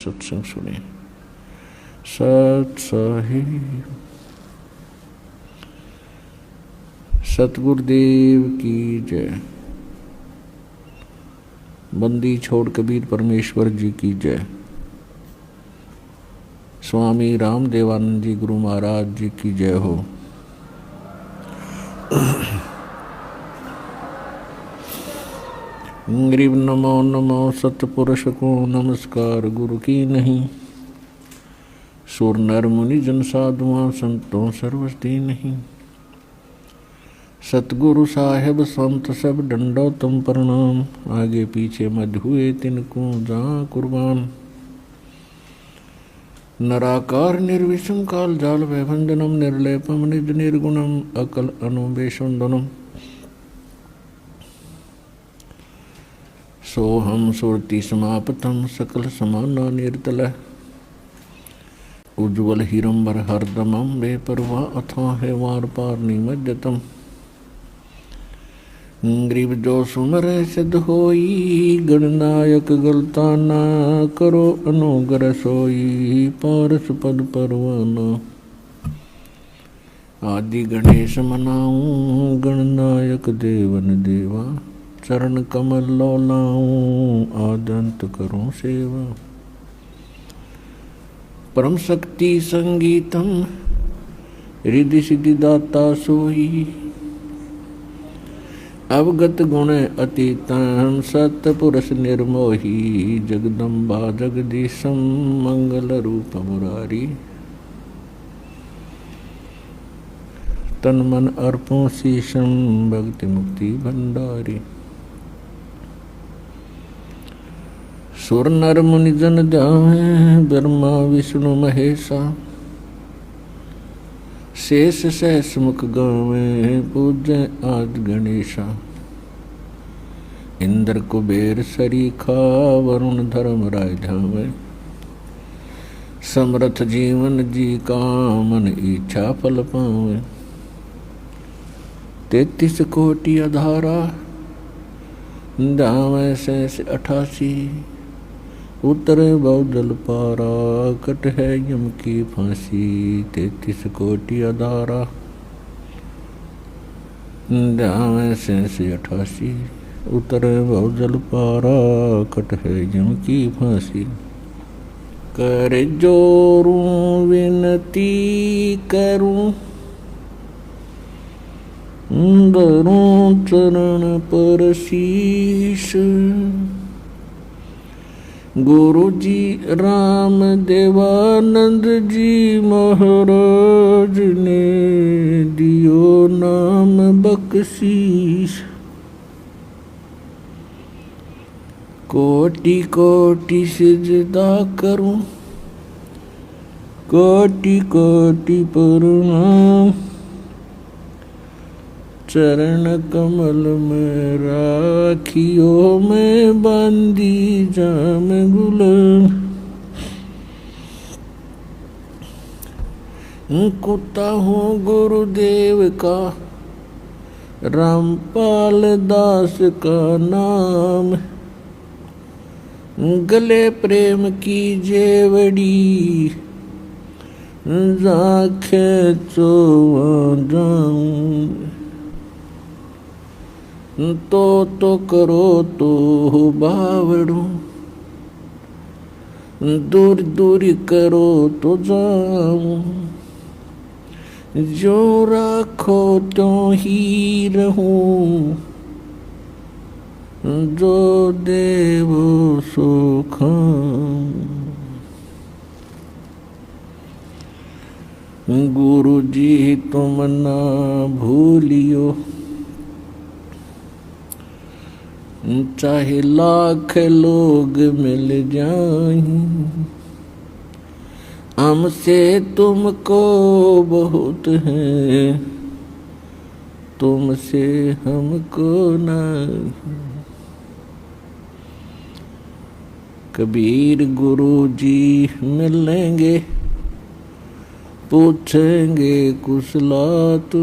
सत्संग सुने। सत साहिब सतगुरुदेव की जय। बंदी छोड़ कबीर परमेश्वर जी की जय। स्वामी रामदेवानंद जी गुरु महाराज जी की जय हो। गरीब नमो नमो सतपुरुष को नमस्कार गुरु की नहीं। सुर नर मुनि जन साधुआं संतों सर्वस्ती नहीं। सतगुरु साहेब संत सब डंडो तुम प्रणाम। आगे पीछे मध हुए तिनको जहाँ कुर्बान। नराकार निर्विषम काल जाल वैभंजनम निर्लेपम निज निर्गुणम अकल अनुबेशुंदनम। सोहम सुरति समापतम सकल समाना निर्तल। उज्ज्वल हिरंबर हरदमम बेपरवा अथा है वार पार निमज्जतम। ग्रीव जो सुमर सिद्ध होई गणनायक गलता ना करो अनुग्रह सोई पारस पद परवाना। आदि गणेश मनाऊं गणनायक देवन देवा। चरण कमल लौलाऊं आदंत करूं सेवा। परम शक्ति संगीतम रिद्धि सिद्धि दाता सोई। अवगत गुण अतीतम सतपुरुष निर्मोही। जगदम्बा जगदीशम मंगल रूप मुरारी। तन मन अर्पों शीशम भक्ति मुक्ति भंडारी। सुर नर मुनि जन ध्यान ब्रह्मा विष्णु महेशा। शेष सहस मुख गावे पूज्य आदि गणेशा। इंद्र कुबेर सरीखा वरुण धर्म राय धावे। समर्थ जीवन जी का मन इच्छा फल पावे। 33 कोटि अधारा दावे शेष 88। उतरे बहुजल पारा कट है यम की फांसी। 33 कोटि अधारा दावे शेष 88। उतरे बहुजल पारा कट है यम की फांसी। कर जोरूं विनती करूं धरूं चरण पर शीश। गुरु जी राम देवानंद जी महाराज ने दियो नाम बख्शीश। कोटि कोटि सिजदा करूं कोटि कोटि प्रणाम। चरण कमल में राखियो में बंदी जाम गुलाम। कुत्ता हूँ गुरुदेव का रामपाल दास का नाम। गले प्रेम की जेवड़ी जाखे चोवा जाऊं। तो करो तो बावड़ू दूर दूर करो तो जाऊं। जो राखो तो ही रहूं। जो देवो सो खाऊं। गुरु जी तुम ना भूलियो। चाहे लाख लोग मिल जाएं। हमसे तुमको बहुत है तुमसे हमको नहीं। कबीर गुरु जी मिलेंगे पूछेंगे कुशलात।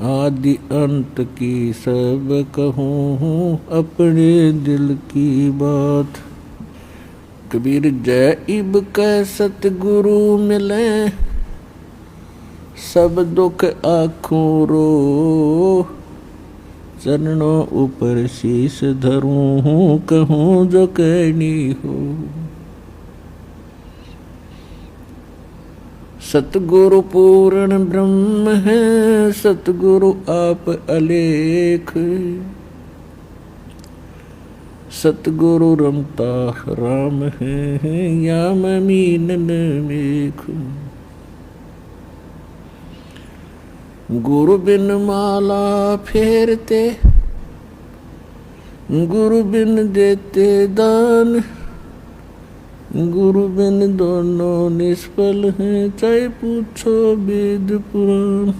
आदि अंत की सब कहूँ अपने दिल की बात। कबीर जय इब कै सतगुरु मिले, सब दुख आँखों रो, चरणों ऊपर शीश धरूं, कहूँ जो कहनी हो। सतगुरु पूर्ण ब्रह्म है, सतगुरु आप अलेख, सतगुरु रमता राम है, या मैं मीनन मेख। गुरु बिन माला फेरते, गुरु बिन देते दान, गुरु बिन दोनों निष्फल हैं, चाहे पूछो वेद पुराण।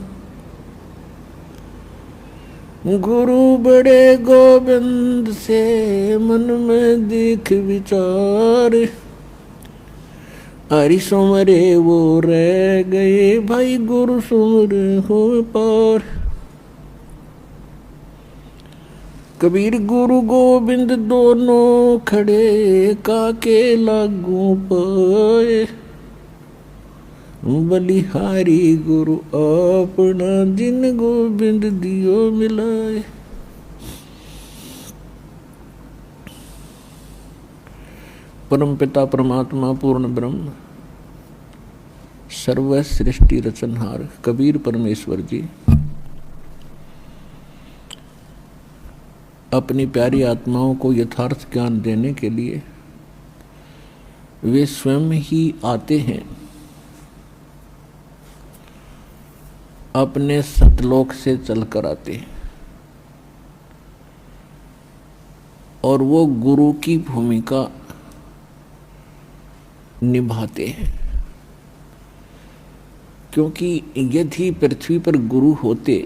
गुरु बड़े गोविंद से, मन में देख विचार, हरि सुमरे वो रह गए, भाई गुरु सुमरे हो पार। कबीर गुरु गोविंद दोनों खड़े, काके लागू पाए, बलिहारी गुरु अपना, जिन गोविंद दियो मिलाए। परम पिता परमात्मा पूर्ण ब्रह्म, सर्व सृष्टि रचनहार कबीर परमेश्वर जी अपनी प्यारी आत्माओं को यथार्थ ज्ञान देने के लिए वे स्वयं ही आते हैं, अपने सतलोक से चलकर आते हैं और वो गुरु की भूमिका निभाते हैं। क्योंकि यदि पृथ्वी पर गुरु होते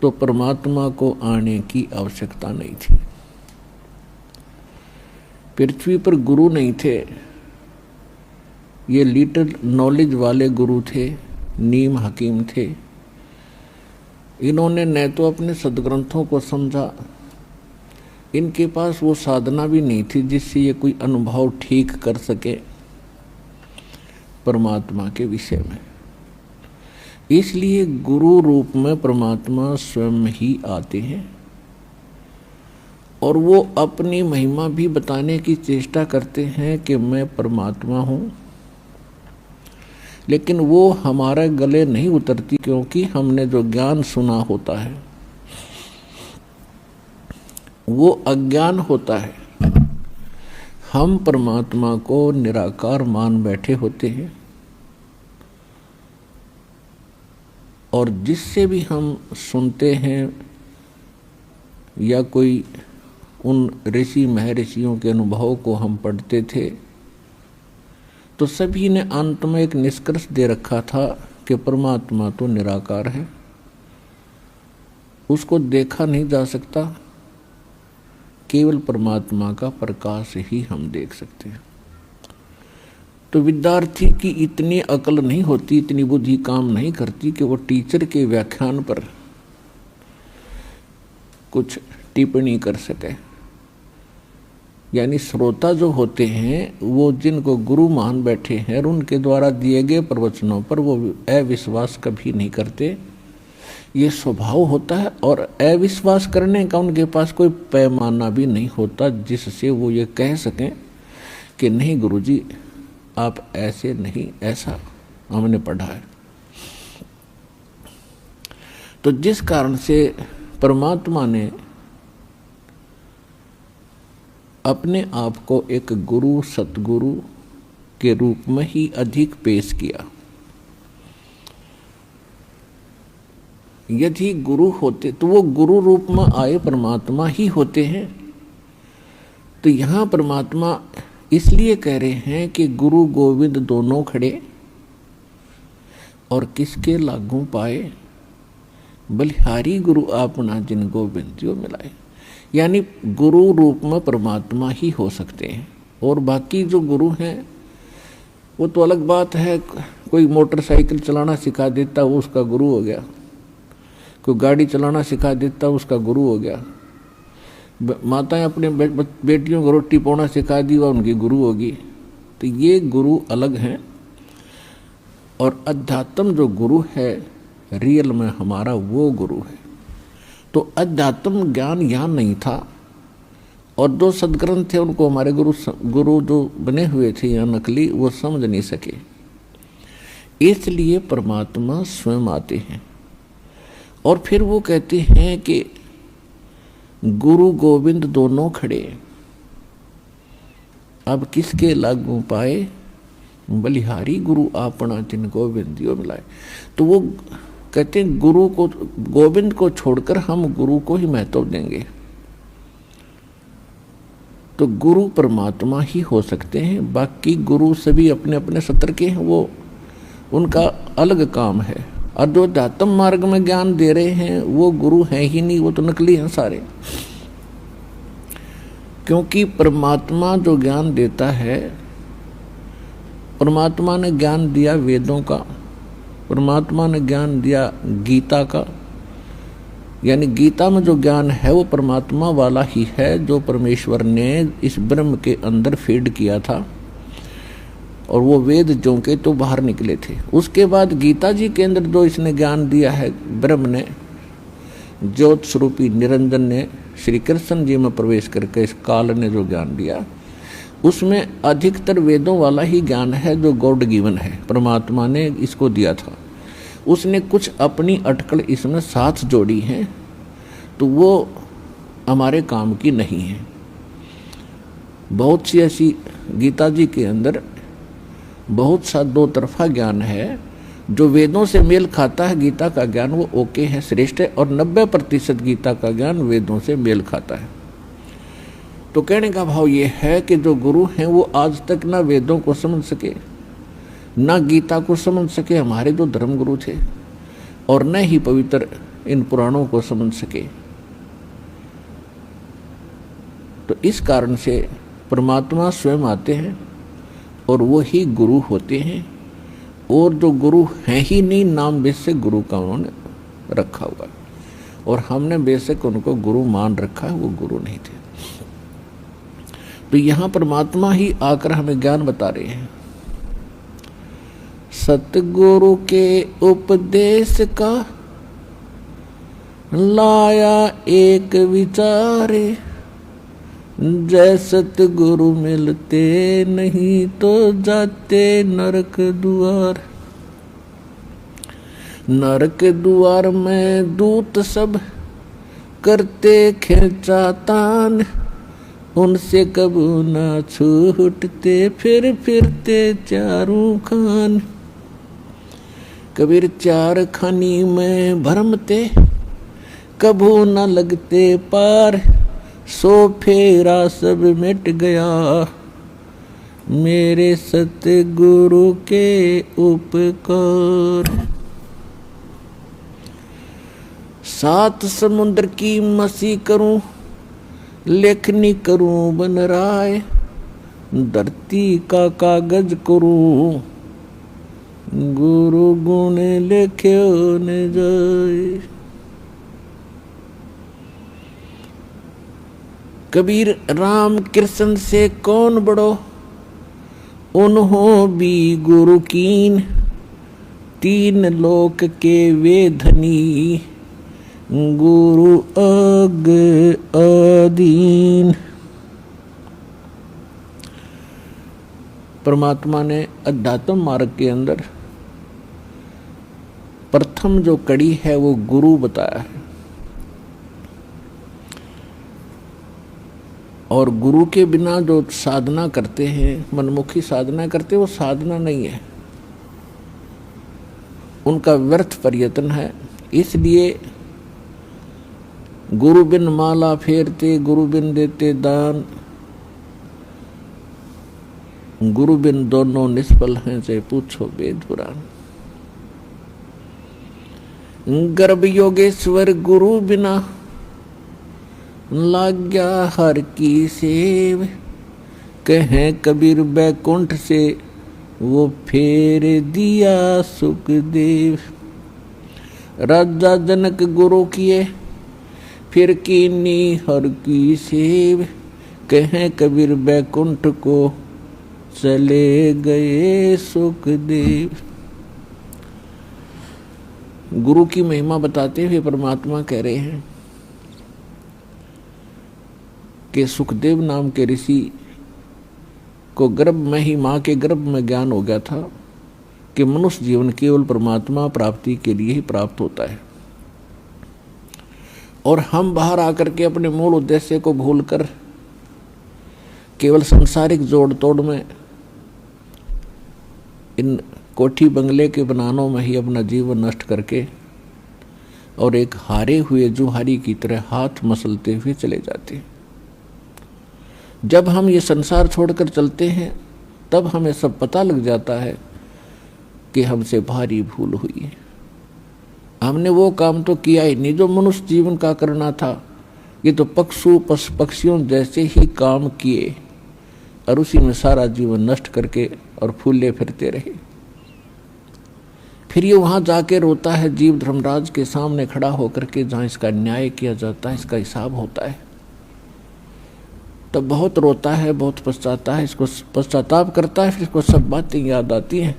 तो परमात्मा को आने की आवश्यकता नहीं थी। पृथ्वी पर गुरु नहीं थे, ये लिटिल नॉलेज वाले गुरु थे, नीम हकीम थे। इन्होंने न तो अपने सदग्रंथों को समझा, इनके पास वो साधना भी नहीं थी जिससे ये कोई अनुभव ठीक कर सके परमात्मा के विषय में। इसलिए गुरु रूप में परमात्मा स्वयं ही आते हैं और वो अपनी महिमा भी बताने की चेष्टा करते हैं कि मैं परमात्मा हूँ, लेकिन वो हमारे गले नहीं उतरती, क्योंकि हमने जो ज्ञान सुना होता है वो अज्ञान होता है। हम परमात्मा को निराकार मान बैठे होते हैं और जिससे भी हम सुनते हैं या कोई उन ऋषि महर्षियों के अनुभव को हम पढ़ते थे तो सभी ने अंत में एक निष्कर्ष दे रखा था कि परमात्मा तो निराकार है, उसको देखा नहीं जा सकता, केवल परमात्मा का प्रकाश ही हम देख सकते हैं। तो विद्यार्थी की इतनी अकल नहीं होती, इतनी बुद्धि काम नहीं करती कि वो टीचर के व्याख्यान पर कुछ टिप्पणी कर सके। यानी श्रोता जो होते हैं वो जिनको गुरु मान बैठे हैं और उनके द्वारा दिए गए प्रवचनों पर वो अविश्वास कभी नहीं करते, ये स्वभाव होता है। और अविश्वास करने का उनके पास कोई पैमाना भी नहीं होता जिससे वो ये कह सकें कि नहीं गुरुजी आप ऐसे नहीं, ऐसा हमने पढ़ा है। तो जिस कारण से परमात्मा ने अपने आप को एक गुरु सतगुरु के रूप में ही अधिक पेश किया। यदि गुरु होते तो वो गुरु रूप में आए परमात्मा ही होते हैं। तो यहाँ परमात्मा इसलिए कह रहे हैं कि गुरु गोविंद दोनों खड़े और किसके लागू पाए, बलिहारी गुरु आपना जिन गोविंद जो मिलाए। यानी गुरु रूप में परमात्मा ही हो सकते हैं और बाकी जो गुरु हैं वो तो अलग बात है। कोई मोटरसाइकिल चलाना सिखा देता वो उसका गुरु हो गया, कोई गाड़ी चलाना सिखा देता उसका गुरु हो गया। माताएं अपने बेटियों को रोटी पौना सिखा दी, वह उनकी गुरु होगी। तो ये गुरु अलग हैं, और अध्यात्म जो गुरु है रियल में हमारा वो गुरु है। तो अध्यात्म ज्ञान यहाँ नहीं था, और जो सदग्रंथ थे उनको हमारे गुरु जो बने हुए थे यहाँ नकली, वो समझ नहीं सके। इसलिए परमात्मा स्वयं आते हैं और फिर वो कहते हैं कि गुरु गोविंद दोनों खड़े। अब किसके लागू पाए, बलिहारी गुरु आपना जिन गोविंदियों मिलाए। तो वो कहते हैं गुरु को, गोविंद को छोड़कर हम गुरु को ही महत्व देंगे। तो गुरु परमात्मा ही हो सकते हैं, बाकी गुरु सभी अपने अपने सत्र के हैं, वो उनका अलग काम है। और जो अध्यात्म मार्ग में ज्ञान दे रहे हैं वो गुरु हैं ही नहीं, वो तो नकली हैं सारे। क्योंकि परमात्मा जो ज्ञान देता है, परमात्मा ने ज्ञान दिया वेदों का, परमात्मा ने ज्ञान दिया गीता का, यानी गीता में जो ज्ञान है वो परमात्मा वाला ही है, जो परमेश्वर ने इस ब्रह्म के अंदर फीड किया था, और वो वेद जो के तो बाहर निकले थे। उसके बाद गीता जी के अंदर जो इसने ज्ञान दिया है ब्रह्म ने, ज्योत स्वरूपी निरंजन ने, श्री कृष्ण जी में प्रवेश करके इस काल ने जो ज्ञान दिया, उसमें अधिकतर वेदों वाला ही ज्ञान है जो गॉड गिवन है, परमात्मा ने इसको दिया था। उसने कुछ अपनी अटकल इसमें साथ जोड़ी हैं, तो वो हमारे काम की नहीं है। बहुत सी ऐसी गीता जी के अंदर बहुत सा दो तरफा ज्ञान है, जो वेदों से मेल खाता है गीता का ज्ञान, वो ओके है, श्रेष्ठ है, और 90% गीता का ज्ञान वेदों से मेल खाता है। तो कहने का भाव ये है कि जो गुरु हैं वो आज तक ना वेदों को समझ सके, ना गीता को समझ सके, हमारे जो धर्म गुरु थे, और न ही पवित्र इन पुराणों को समझ सके। तो इस कारण से परमात्मा स्वयं आते हैं और वो ही गुरु होते हैं, और जो गुरु हैं ही नहीं, नाम बेशक गुरु का उन्होंने रखा हुआ, और हमने बेशक उनको गुरु मान रखा है, वो गुरु नहीं थे। तो यहाँ परमात्मा ही आकर हमें ज्ञान बता रहे हैं। सतगुरु के उपदेश का लाया एक विचारे, जय सतगुरु मिलते नहीं तो जाते नरक द्वार। नरक द्वार में दूत सब करते खिंचातान, उनसे कबू ना छूटते फिर फिरते चारों खान। कबीर चार खानी में भरमते कबू न लगते पार, सो फेरा सब मिट गया मेरे सतगुरु के उपकार। सात समुद्र की मसी करूं, लेखनी करूं बन राय, धरती का कागज करूं, गुरु गुण लिख्यो न जाए। कबीर राम कृष्ण से कौन बड़ो, उन्हों भी गुरु कीन, तीन लोक के वे धनी, गुरु अग अधीन। परमात्मा ने अध्यात्म मार्ग के अंदर प्रथम जो कड़ी है वो गुरु बताया है, और गुरु के बिना जो साधना करते हैं, मनमुखी साधना करते हैं, वो साधना नहीं है, उनका व्यर्थ प्रयत्न है। इसलिए गुरु बिन माला फेरते, गुरु बिन देते दान, गुरु बिन दोनों निष्फल हैं, से पूछो वेद पुराण। गर्भ योगेश्वर गुरु बिना, लाग्या हर की सेव, कहें कबीर बैकुंठ से वो फेर दिया सुखदेव। राजा जनक गुरु किए फिर कीनी हर की सेव, कहें कबीर बैकुंठ को चले गए सुखदेव। गुरु की महिमा बताते हुए परमात्मा कह रहे हैं कि सुखदेव नाम के ऋषि को गर्भ में ही, मां के गर्भ में ज्ञान हो गया था कि मनुष्य जीवन केवल परमात्मा प्राप्ति के लिए ही प्राप्त होता है, और हम बाहर आकर के अपने मूल उद्देश्य को भूलकर केवल सांसारिक जोड़ तोड़ में, इन कोठी बंगले के बनानों में ही अपना जीवन नष्ट करके और एक हारे हुए जुहारी की तरह हाथ मसलते हुए चले जाते हैं। जब हम ये संसार छोड़कर चलते हैं तब हमें सब पता लग जाता है कि हमसे भारी भूल हुई है। हमने वो काम तो किया ही नहीं जो मनुष्य जीवन का करना था। ये तो पक्षियों जैसे ही काम किए और उसी में सारा जीवन नष्ट करके और फूले फिरते रहे। फिर ये वहां जाके रोता है जीव धर्मराज के सामने खड़ा होकर के, जहां इसका न्याय किया जाता है, इसका हिसाब होता है। तब बहुत रोता है, बहुत पछताता है, इसको पश्चाताप करता है। फिर इसको सब बातें याद आती हैं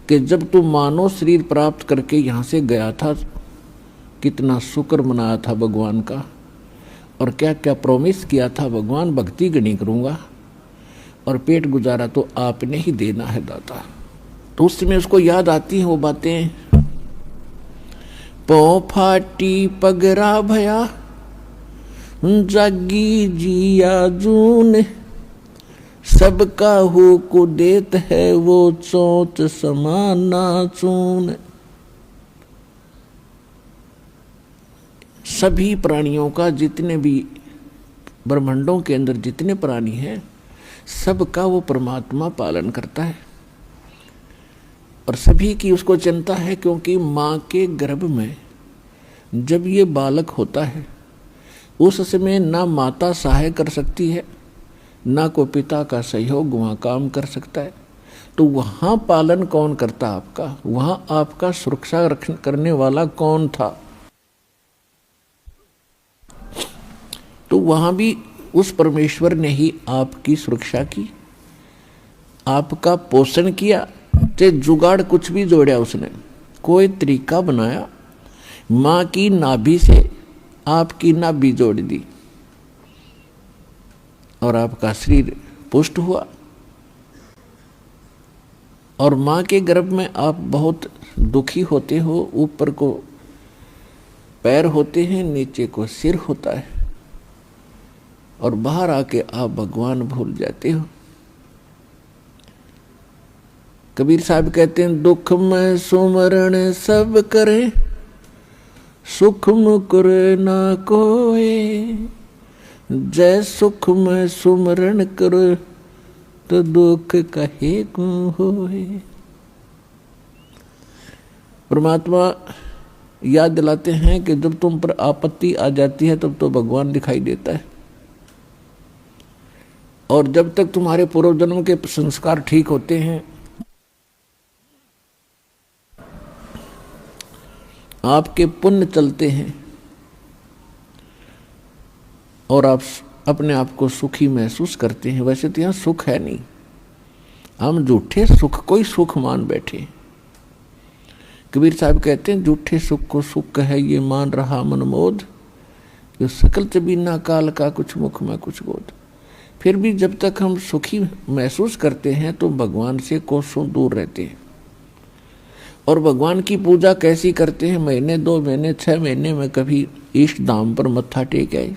कि जब तू मानव शरीर प्राप्त करके यहाँ से गया था, कितना शुक्र मनाया था भगवान का, और क्या क्या प्रॉमिस किया था भगवान, भक्ति गणी करूँगा और पेट गुजारा तो आपने ही देना है दाता। तो उस समय उसको याद आती हैं वो बातें। पौ फाटी पगरा भया, जागी जिया जून, सबका हो को देत है वो चोट समाना चून। सभी प्राणियों का, जितने भी ब्रह्मांडों के अंदर जितने प्राणी हैं, सबका वो परमात्मा पालन करता है और सभी की उसको चिंता है। क्योंकि माँ के गर्भ में जब ये बालक होता है उस समय ना माता सहाय कर सकती है, ना को पिता का सहयोग वहाँ काम कर सकता है। तो वहाँ पालन कौन करता आपका, वहाँ आपका सुरक्षा करने वाला कौन था? तो वहाँ भी उस परमेश्वर ने ही आपकी सुरक्षा की, आपका पोषण किया। ते जुगाड़ कुछ भी जोड़ा उसने, कोई तरीका बनाया, माँ की नाभि से आपकी नाभि जोड़ दी और आपका शरीर पुष्ट हुआ। और माँ के गर्भ में आप बहुत दुखी होते हो, ऊपर को पैर होते हैं, नीचे को सिर होता है, और बाहर आके आप भगवान भूल जाते हो। कबीर साहब कहते हैं, दुख में सुमरण सब करे, सुख मुकुरे ना कोई, जय सुख में सुमरण करो तो दुख कहे को होए। परमात्मा याद दिलाते हैं कि जब तुम पर आपत्ति आ जाती है तब तो भगवान दिखाई देता है, और जब तक तुम्हारे पूर्व जन्म के संस्कार ठीक होते हैं, आपके पुण्य चलते हैं और आप अपने आप को सुखी महसूस करते हैं। वैसे तो यहाँ सुख है नहीं, हम झूठे सुख को ही सुख मान बैठे। कबीर साहब कहते हैं, झूठे सुख को सुख है ये मान रहा मनमोद, जो सकल चबीना काल का कुछ मुख में कुछ गोद। फिर भी जब तक हम सुखी महसूस करते हैं तो भगवान से कोसों दूर रहते हैं। और भगवान की पूजा कैसी करते हैं? महीने 2 महीने 6 महीने में कभी इष्ट धाम पर मत्था टेक आए,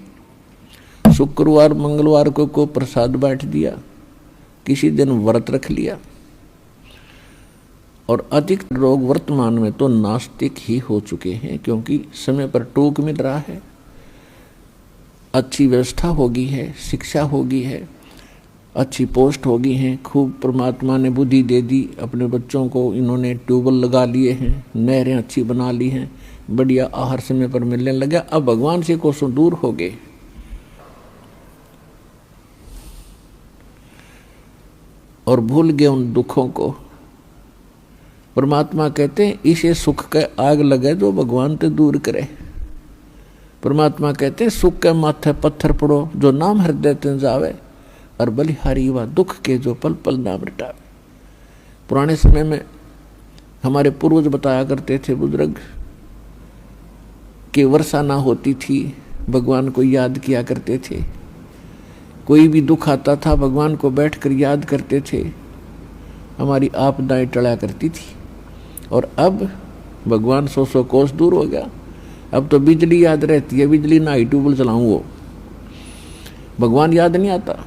शुक्रवार मंगलवार को प्रसाद बांट दिया, किसी दिन व्रत रख लिया। और अधिक लोग वर्तमान में तो नास्तिक ही हो चुके हैं, क्योंकि समय पर टोक मिल रहा है, अच्छी व्यवस्था होगी है, शिक्षा होगी है, अच्छी पोस्ट होगी हैं, खूब परमात्मा ने बुद्धि दे दी, अपने बच्चों को इन्होंने ट्यूबवेल लगा लिए हैं, नहरें अच्छी बना ली हैं, बढ़िया आहार समय पर मिलने लगा। अब भगवान से कोसों दूर हो गए और भूल गए उन दुखों को। परमात्मा कहते हैं, इसे सुख के आग लगे जो भगवान ते दूर करे। परमात्मा कहते हैं सुख के माथे पत्थर पड़ो जो नाम हृदय तिन जावे, और बलिहारी व दुख के जो पल पल नाम रटावे। पुराने समय में हमारे पूर्वज बताया करते थे बुजुर्ग कि वर्षा ना होती थी, भगवान को याद किया करते थे। कोई भी दुख आता था भगवान को बैठकर याद करते थे, हमारी आपदाएं टला करती थी। और अब भगवान 100 कोस दूर हो गया, अब तो बिजली याद रहती है, बिजली ना ही ट्यूबवेल चलाऊं वो भगवान याद नहीं आता।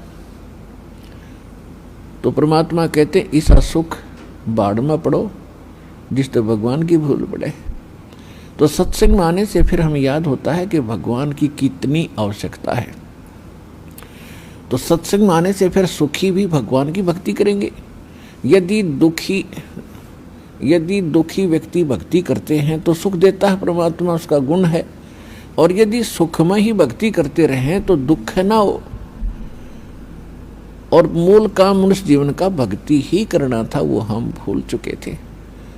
तो परमात्मा कहते ऐसा सुख बाढ़ में पड़ो जिससे भगवान की भूल पड़े। तो सत्संग में आने से फिर हमें याद होता है कि भगवान की कितनी आवश्यकता है। तो सत्संग में आने से फिर सुखी भी भगवान की भक्ति करेंगे। यदि दुखी व्यक्ति भक्ति करते हैं तो सुख देता है परमात्मा, उसका गुण है। और यदि सुख में ही भक्ति करते रहें तो दुख ना हो। और मूल काम मनुष्य जीवन का भक्ति ही करना था, वो हम भूल चुके थे।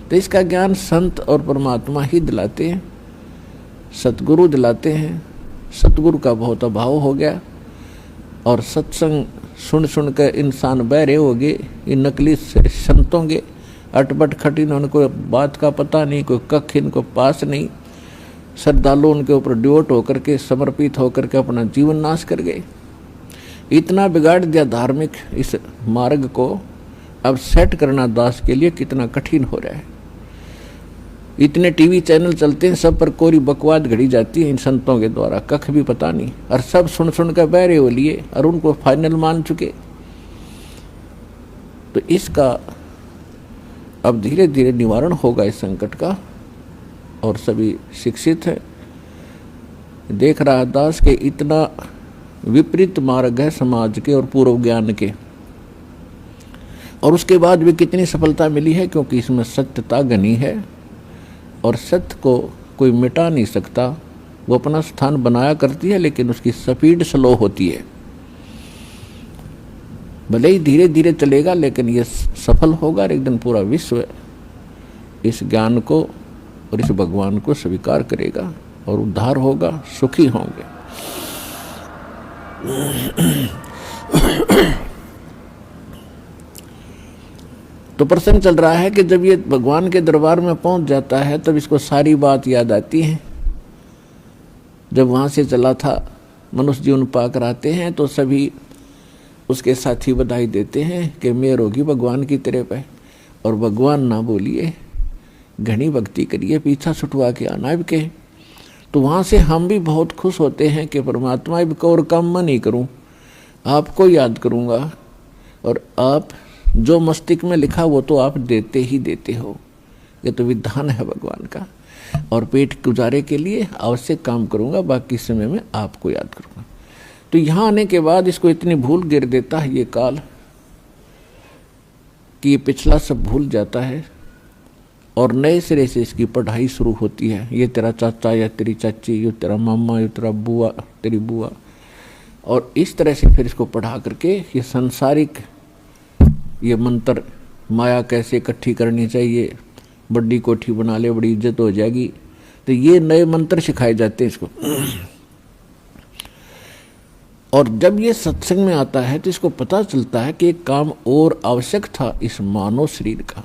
तो इसका ज्ञान संत और परमात्मा ही दिलाते हैं, सतगुरु दिलाते हैं। सतगुरु का बहुत अभाव हो गया और सत्संग सुन सुन कर इंसान बहरे हो गए। इन नकली संतों के अटपट खटिन, उनको बात का पता नहीं, कोई कख इनको पास नहीं। श्रद्धालु उनके ऊपर ड्योट होकर के समर्पित होकर के अपना जीवन नाश कर गए। इतना बिगाड़ दिया धार्मिक इस मार्ग को, अब सेट करना दास के लिए कितना कठिन हो रहा है। इतने टीवी चैनल चलते हैं, सब पर कोरी बकवाद घड़ी जाती है इन संतों के द्वारा, कख भी पता नहीं, और सब सुन सुन कर बहरे हो लिए और उनको फाइनल मान चुके। तो इसका अब धीरे धीरे निवारण होगा इस संकट का, और सभी शिक्षित है। देख रहा दास के इतना विपरीत मार्ग है समाज के और पूर्व ज्ञान के, और उसके बाद भी कितनी सफलता मिली है, क्योंकि इसमें सत्यता घनी है और सत्य को कोई मिटा नहीं सकता। वो अपना स्थान बनाया करती है लेकिन उसकी स्पीड स्लो होती है। भले ही धीरे धीरे चलेगा लेकिन ये सफल होगा और एक दिन पूरा विश्व इस ज्ञान को और इस भगवान को स्वीकार करेगा और उद्धार होगा, सुखी होंगे। तो प्रसंग चल रहा है कि जब ये भगवान के दरबार में पहुंच जाता है तब इसको सारी बात याद आती है। जब वहां से चला था, मनुष्य जीवन पाकर आते हैं तो सभी उसके साथी बधाई देते हैं कि मेहर होगी भगवान की तेरे पे, और भगवान ना बोलिए, घनी भक्ति करिए, पीछा छुटवा के आना अब के। तो वहाँ से हम भी बहुत खुश होते हैं कि परमात्मा अब को और काम मैं नहीं करूँ, आपको याद करूँगा, और आप जो मस्तिष्क में लिखा वो तो आप देते ही देते हो। ये तो विधान है भगवान का, और पेट गुजारे के लिए आवश्यक काम करूँगा, बाकी समय में आपको याद करूँगा। तो यहाँ आने के बाद इसको इतनी भूल गिर देता है ये काल कि ये पिछला सब भूल जाता है और नए सिरे से इसकी पढ़ाई शुरू होती है। ये तेरा चाचा या तेरी चाची, ये तेरा मामा, ये तेरा बुआ, तेरी बुआ, और इस तरह से फिर इसको पढ़ा करके ये सांसारिक ये मंत्र, माया कैसे इकट्ठी करनी चाहिए, बड़ी कोठी बना ले बड़ी इज्जत हो जाएगी, तो ये नए मंत्र सिखाए जाते हैं इसको। और जब ये सत्संग में आता है तो इसको पता चलता है कि एक काम और आवश्यक था इस मानव शरीर का,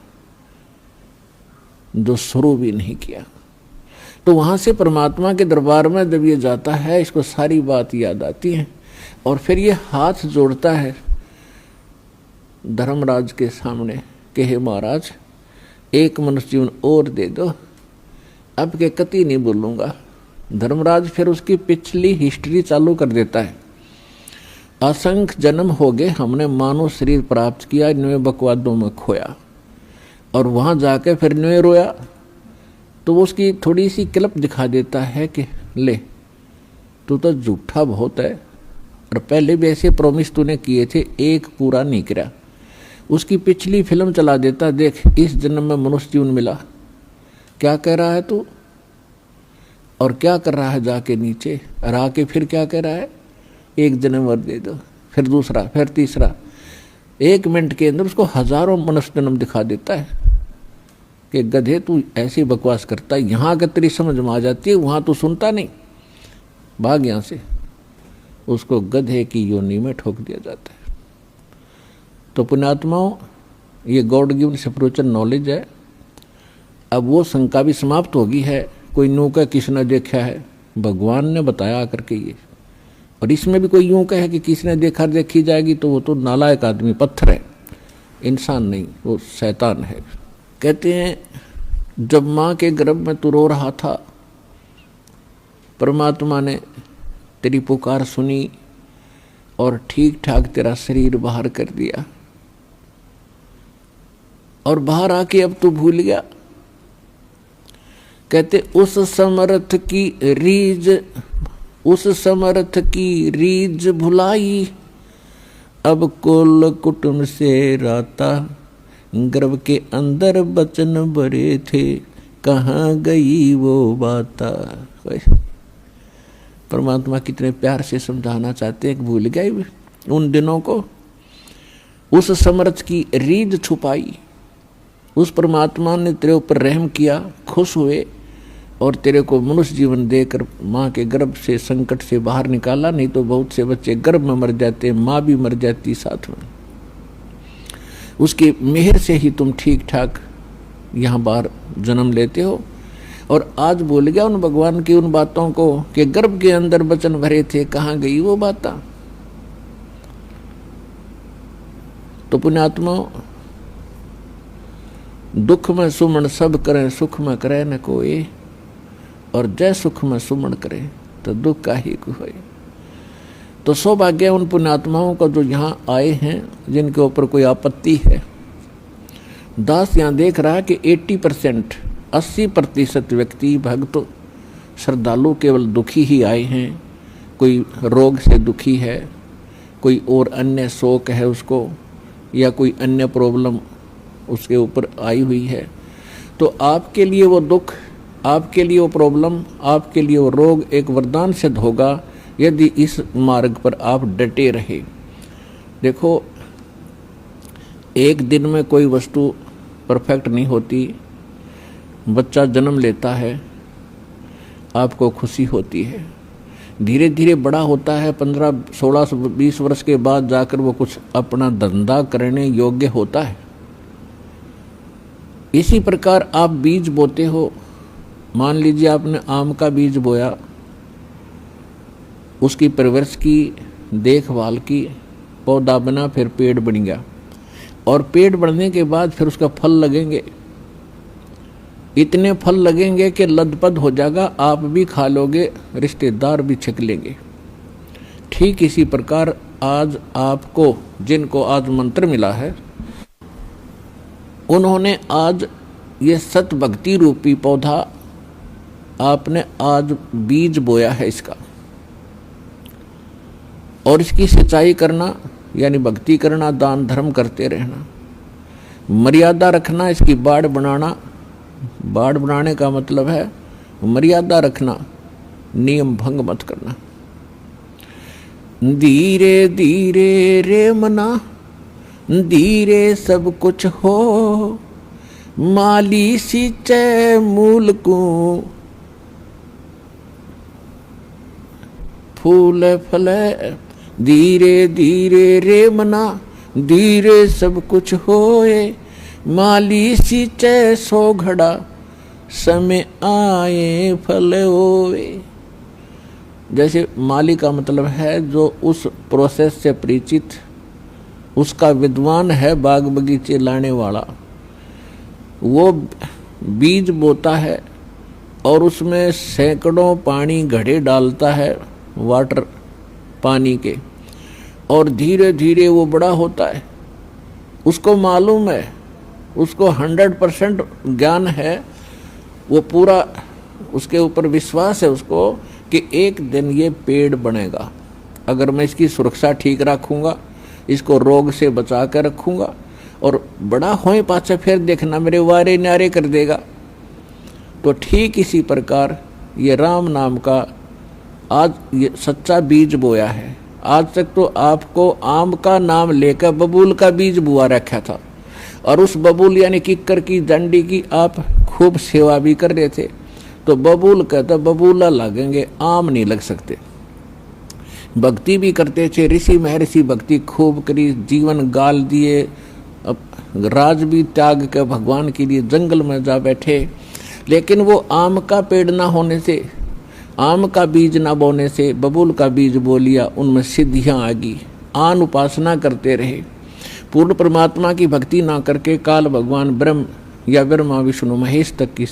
जो शुरू भी नहीं किया। तो वहां से परमात्मा के दरबार में जब ये जाता है, इसको सारी बात याद आती है, और फिर ये हाथ जोड़ता है धर्मराज के सामने कि हे महाराज, एक मनुष्य जीवन और दे दो, अब के कति नहीं बोलूँगा। धर्मराज फिर उसकी पिछली हिस्ट्री चालू कर देता है। असंख्य जन्म हो गए, हमने मानव शरीर प्राप्त किया, इनमें बकवादों में खोया, और वहाँ जाके फिर इनमें रोया। तो वो उसकी थोड़ी सी क्लिप दिखा देता है कि ले, तू तो झूठा बहुत है, और पहले भी ऐसे प्रॉमिस तूने किए थे, एक पूरा नहीं किया। उसकी पिछली फिल्म चला देता, देख इस जन्म में मनुष्य जीवन मिला, क्या कह रहा है तू, और क्या कर रहा है जाके नीचे, और आके फिर क्या कह रहा है, एक जन्म और दे दो, फिर दूसरा, फिर तीसरा। 1 मिनट के अंदर उसको हजारों मनुष्य जन्म दिखा देता है कि गधे तू ऐसी बकवास करता है, यहाँ अगर तेरी समझ में आ जाती है, वहाँ तू सुनता नहीं। भाग यहाँ से, उसको गधे की योनि में ठोक दिया जाता है। तो पुण्यात्माओं, ये गॉड गिवन स्पिरिचुअल नॉलेज है। अब वो शंका भी समाप्त होगी है, कोई यूं का किसने देखा है, भगवान ने बताया करके ये। और इसमें भी कोई यूं कहे कि किसने देखा देखी जाएगी, तो वो तो नालायक आदमी, पत्थर है, इंसान नहीं, वो शैतान है। कहते हैं जब माँ के गर्भ में तू रो रहा था, परमात्मा ने तेरी पुकार सुनी और ठीक ठाक तेरा शरीर बाहर कर दिया, और बाहर आके अब तू भूल गया। कहते उस समर्थ की रीज भुलाई, अब कुल कुटुंब से राता, गर्भ के अंदर बचन भरे थे, कहाँ गई वो बाता। परमात्मा कितने प्यार से समझाना चाहते हैं कि भूल गए उन दिनों को। उस समर्थ की रीझ छुपाई, उस परमात्मा ने तेरे ऊपर रहम किया, खुश हुए और तेरे को मनुष्य जीवन देकर माँ के गर्भ से संकट से बाहर निकाला। नहीं तो बहुत से बच्चे गर्भ में मर जाते, माँ भी मर जाती साथ में। उसकी मेहर से ही तुम ठीक ठाक यहाँ बाहर जन्म लेते हो। और आज भूल गया उन भगवान की उन बातों को कि गर्भ के अंदर वचन भरे थे, कहाँ गई वो बातें। तो पुण्यात्मा, दुख में सुमन सब करें, सुख में करे न कोई, और जय सुख में सुमन करे तो दुख का ही होए। तो सौभाग्य उन पुण्यात्माओं का जो यहाँ आए हैं, जिनके ऊपर कोई आपत्ति है। दास यहाँ देख रहा है कि 80% व्यक्ति भक्त श्रद्धालु केवल दुखी ही आए हैं। कोई रोग से दुखी है, कोई और अन्य शोक है उसको, या कोई अन्य प्रॉब्लम उसके ऊपर आई हुई है। तो आपके लिए वो दुख, आपके लिए वो प्रॉब्लम, आपके लिए वो रोग एक वरदान सिद्ध होगा यदि इस मार्ग पर आप डटे रहे। देखो, एक दिन में कोई वस्तु परफेक्ट नहीं होती। बच्चा जन्म लेता है, आपको खुशी होती है, धीरे धीरे बड़ा होता है, 15, 16, 20 वर्ष के बाद जाकर वो कुछ अपना धंधा करने योग्य होता है। इसी प्रकार आप बीज बोते हो। मान लीजिए आपने आम का बीज बोया, उसकी परवरिश की, देखभाल की, पौधा बना, फिर पेड़ बन गया, और पेड़ बढ़ने के बाद फिर उसका फल लगेंगे। इतने फल लगेंगे कि लदपद हो जाएगा, आप भी खा लोगे, रिश्तेदार भी छक लेंगे। ठीक इसी प्रकार आज आपको, जिनको आज मंत्र मिला है, उन्होंने आज ये सत भक्ति रूपी पौधा आपने आज बीज बोया है इसका, और इसकी सिंचाई करना यानी भक्ति करना, दान धर्म करते रहना, मर्यादा रखना, इसकी बाड़ बनाना। बाड़ बनाने का मतलब है मर्यादा रखना, नियम भंग मत करना। धीरे धीरे रे मना, धीरे सब कुछ हो, माली सींचे मूल को, फूल फले। धीरे धीरे रे मना, धीरे सब कुछ होए, माली सींचे सो घड़ा, समय आए फल होए। जैसे माली का मतलब है जो उस प्रोसेस से परिचित, उसका विद्वान है, बाग बगीचे लाने वाला। वो बीज बोता है और उसमें सैकड़ों पानी घड़े डालता है, वाटर पानी के, और धीरे धीरे वो बड़ा होता है। उसको मालूम है, उसको 100% ज्ञान है, वो पूरा उसके ऊपर विश्वास है उसको कि एक दिन ये पेड़ बनेगा। अगर मैं इसकी सुरक्षा ठीक रखूँगा, इसको रोग से बचा कर रखूँगा, और बड़ा होए पाछे फिर देखना मेरे वारे न्यारे कर देगा। तो ठीक इसी प्रकार ये राम नाम का आज ये सच्चा बीज बोया है। आज तक तो आपको आम का नाम लेकर बबूल का बीज बुआ रखा था, और उस बबूल यानी किक्कर की डंडी की आप खूब सेवा भी कर रहे थे। तो बबूल कहता बबूला लगेंगे, आम नहीं लग सकते। भक्ति भी करते थे ऋषि महर्षि, भक्ति खूब करी, जीवन गाल दिए, अब राज भी त्याग के भगवान के लिए जंगल में जा बैठे। लेकिन वो आम का पेड़ ना होने से, आम का बीज ना बोने से बबूल का बीज बो लिया, उनमें सिद्धियां आ गई। आन उपासना करते रहे, पूर्ण परमात्मा की भक्ति ना करके काल भगवान ब्रह्म या ब्रह्मा विष्णु महेश तक की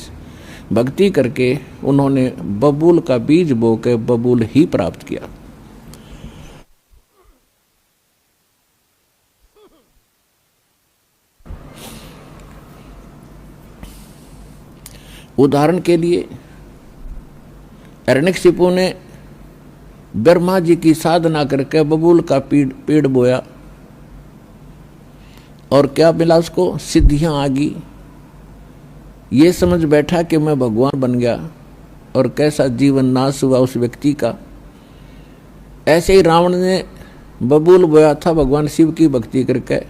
भक्ति करके उन्होंने बबूल का बीज बो के बबूल ही प्राप्त किया। उदाहरण के लिए हिरण्यकशिपु ने ब्रह्मा जी की साधना करके बबूल का पेड़ बोया और क्या मिला उसको, सिद्धियां आ गई। ये समझ बैठा कि मैं भगवान बन गया और कैसा जीवन नाश हुआ उस व्यक्ति का। ऐसे ही रावण ने बबूल बोया था भगवान शिव की भक्ति करके,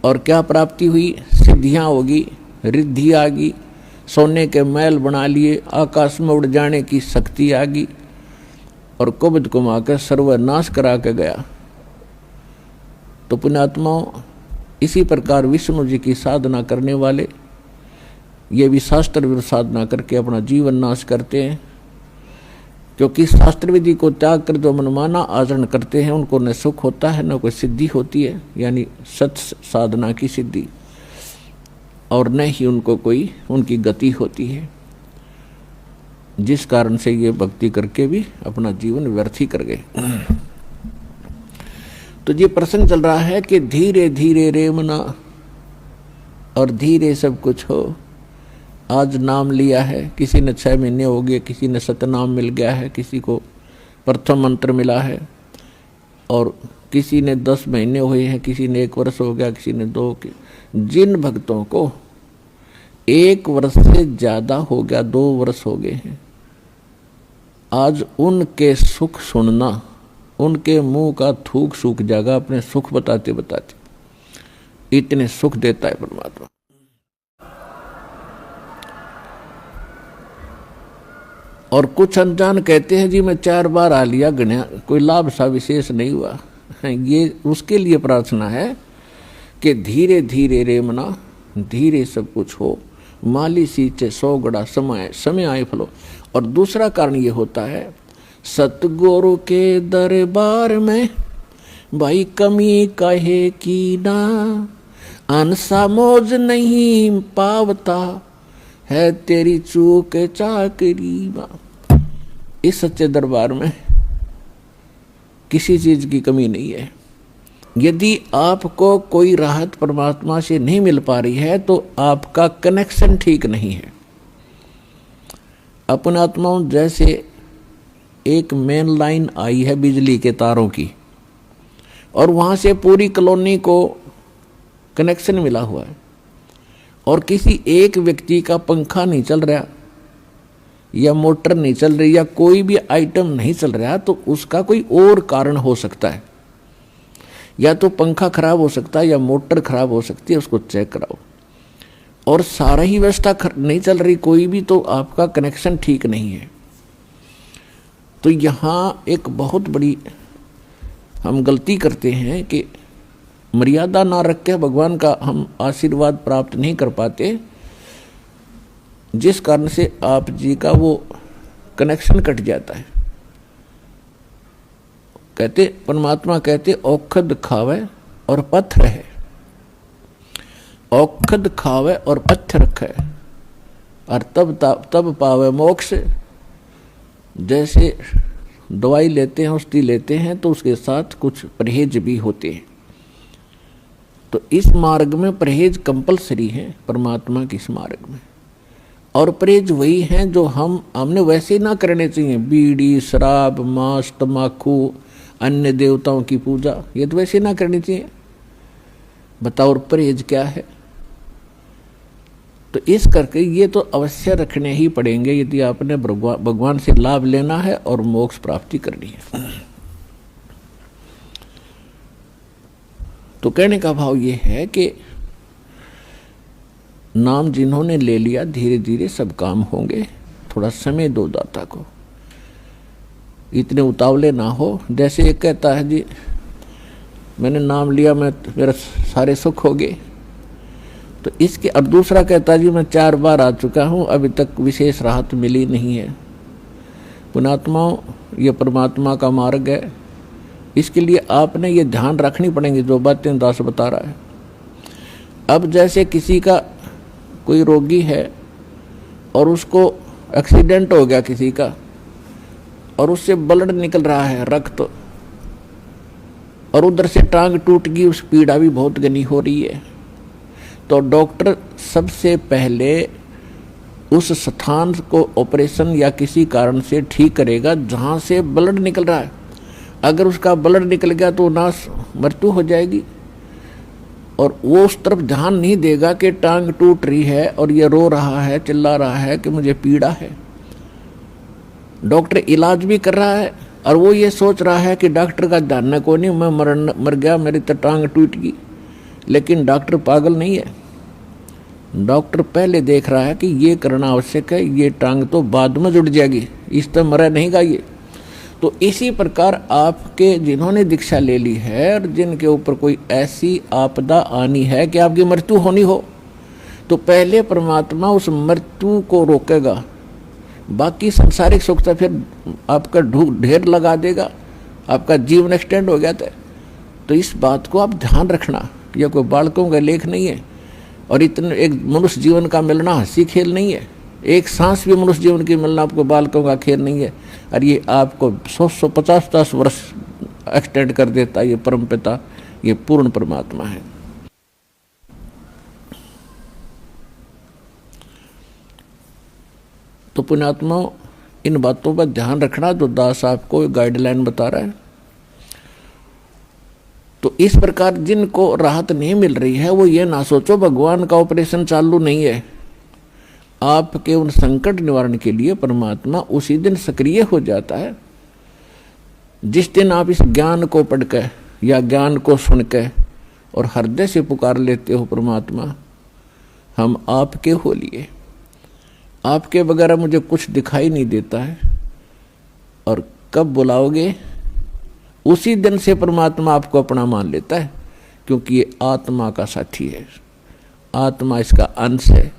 और क्या प्राप्ति हुई, सिद्धियां होगी, रिद्धि आ गई, सोने के महल बना लिए, आकाश में उड़ जाने की शक्ति आ गई और कुबद कुमाकर सर्वनाश करा के गया। तो पुण्यात्माओं, इसी प्रकार विष्णु जी की साधना करने वाले ये भी शास्त्र विरुद्ध साधना करके अपना जीवन नाश करते हैं, क्योंकि शास्त्र विधि को त्याग कर जो मनमाना आचरण करते हैं उनको न सुख होता है न कोई सिद्धि होती है, यानी सत साधना की सिद्धि, और न ही उनको कोई उनकी गति होती है, जिस कारण से ये भक्ति करके भी अपना जीवन व्यर्थ ही कर गए। तो ये प्रसंग चल रहा है कि धीरे धीरे रे मना और धीरे सब कुछ हो। आज नाम लिया है, किसी ने 6 महीने हो गए, किसी ने सतनाम मिल गया है, किसी को प्रथम मंत्र मिला है, और किसी ने 10 महीने हुए हैं, किसी ने 1 वर्ष हो गया, किसी ने 2। जिन भक्तों को 1 वर्ष से ज्यादा हो गया, 2 वर्ष हो गए हैं, आज उनके सुख सुनना, उनके मुंह का थूक सूख जाएगा अपने सुख बताते बताते। इतने सुख देता है परमात्मा। और कुछ अनजान कहते हैं जी मैं 4 बार आ लिया, गणिया कोई लाभ सा विशेष नहीं हुआ। ये उसके लिए प्रार्थना है कि धीरे धीरे रे मना, धीरे सब कुछ हो, माली सींचे 100 गड़ा समय आए फलो। और दूसरा कारण ये होता है, सतगुरु के दरबार में भाई कमी कहे की ना, अनसा मौज नहीं पावता है तेरी चूक चाकरी। इस सच्चे दरबार में किसी चीज की कमी नहीं है। यदि आपको कोई राहत परमात्मा से नहीं मिल पा रही है तो आपका कनेक्शन ठीक नहीं है। अपने आत्माओं, जैसे एक मेन लाइन आई है बिजली के तारों की, और वहां से पूरी कॉलोनी को कनेक्शन मिला हुआ है, और किसी एक व्यक्ति का पंखा नहीं चल रहा या मोटर नहीं चल रही या कोई भी आइटम नहीं चल रहा, तो उसका कोई और कारण हो सकता है। या तो पंखा खराब हो सकता है या मोटर खराब हो सकती है, उसको चेक कराओ। और सारा ही व्यवस्था नहीं चल रही कोई भी, तो आपका कनेक्शन ठीक नहीं है। तो यहाँ एक बहुत बड़ी हम गलती करते हैं कि मर्यादा ना रख के भगवान का हम आशीर्वाद प्राप्त नहीं कर पाते, जिस कारण से आप जी का वो कनेक्शन कट जाता है। कहते परमात्मा कहते औखद खावे और पत्थर है, औखद खावे और पत्थर रखे और तब पावे मोक्ष। जैसे दवाई लेते हैं, औषधि लेते हैं, तो उसके साथ कुछ परहेज भी होते हैं। तो इस मार्ग में परहेज कंपलसरी है परमात्मा के इस मार्ग में। और परहेज वही हैं जो हमने वैसे ना करने चाहिए। बीड़ी, शराब, मांस, तम्बाकू, अन्य देवताओं की पूजा, ये तो वैसे ना करनी चाहिए। बताओ और परहेज क्या है? तो इस करके ये तो अवश्य रखने ही पड़ेंगे यदि आपने भगवान से लाभ लेना है और मोक्ष प्राप्ति करनी है। तो कहने का भाव ये है कि नाम जिन्होंने ले लिया, धीरे धीरे सब काम होंगे। थोड़ा समय दो दाता को, इतने उतावले ना हो। जैसे एक कहता है जी मैंने नाम लिया, मैं मेरा सारे सुख हो गए, तो इसके, और दूसरा कहता है जी मैं 4 बार आ चुका हूँ, अभी तक विशेष राहत मिली नहीं है। पुण्यात्माओं, ये परमात्मा का मार्ग है, इसके लिए आपने ये ध्यान रखनी पड़ेंगी जो बातें दास बता रहा है। अब जैसे किसी का कोई रोगी है और उसको एक्सीडेंट हो गया किसी का, और उससे ब्लड निकल रहा है, रक्त, और उधर से टांग टूट गई, उस पीड़ा भी बहुत घनी हो रही है, तो डॉक्टर सबसे पहले उस स्थान को ऑपरेशन या किसी कारण से ठीक करेगा जहां से ब्लड निकल रहा है। अगर उसका ब्लड निकल गया तो नाश मृत्यु हो जाएगी, और वो उस तरफ ध्यान नहीं देगा कि टांग टूट रही है और ये रो रहा है, चिल्ला रहा है कि मुझे पीड़ा है। डॉक्टर इलाज भी कर रहा है और वो ये सोच रहा है कि डॉक्टर का ध्यान न को नहीं, मैं मर गया, मेरी तो टांग टूट गई। लेकिन डॉक्टर पागल नहीं है, डॉक्टर पहले देख रहा है कि ये करना आवश्यक है, ये टांग तो बाद में जुड़ जाएगी, इस तरह मरा नहीं गा ये। तो इसी प्रकार आपके जिन्होंने दीक्षा ले ली है और जिनके ऊपर कोई ऐसी आपदा आनी है कि आपकी मृत्यु होनी हो, तो पहले परमात्मा उस मृत्यु को रोकेगा, बाकी संसारिक सुख तो फिर आपका ढेर लगा देगा, आपका जीवन एक्सटेंड हो गया था। तो इस बात को आप ध्यान रखना, यह कोई बालकों का लेख नहीं है, और इतने एक मनुष्य जीवन का मिलना हंसी खेल नहीं है, एक सांस भी मनुष्य जीवन की मिलना आपको बालकों का खेल नहीं है, और ये आपको 100-150 वर्ष एक्सटेंड कर देता है। ये परम पिता, ये पूर्ण परमात्मा है। तो पुण्यात्मा, इन बातों पर ध्यान रखना जो दास आपको गाइडलाइन बता रहा है। तो इस प्रकार जिनको राहत नहीं मिल रही है वो ये ना सोचो भगवान का ऑपरेशन चालू नहीं है। आपके उन संकट निवारण के लिए परमात्मा उसी दिन सक्रिय हो जाता है जिस दिन आप इस ज्ञान को पढ़कर या ज्ञान को सुनकर और हृदय से पुकार लेते हो, परमात्मा हम आपके हो लिए, आपके बगैर मुझे कुछ दिखाई नहीं देता है। और कब बुलाओगे उसी दिन से परमात्मा आपको अपना मान लेता है, क्योंकि ये आत्मा का साथी है, आत्मा इसका अंश है,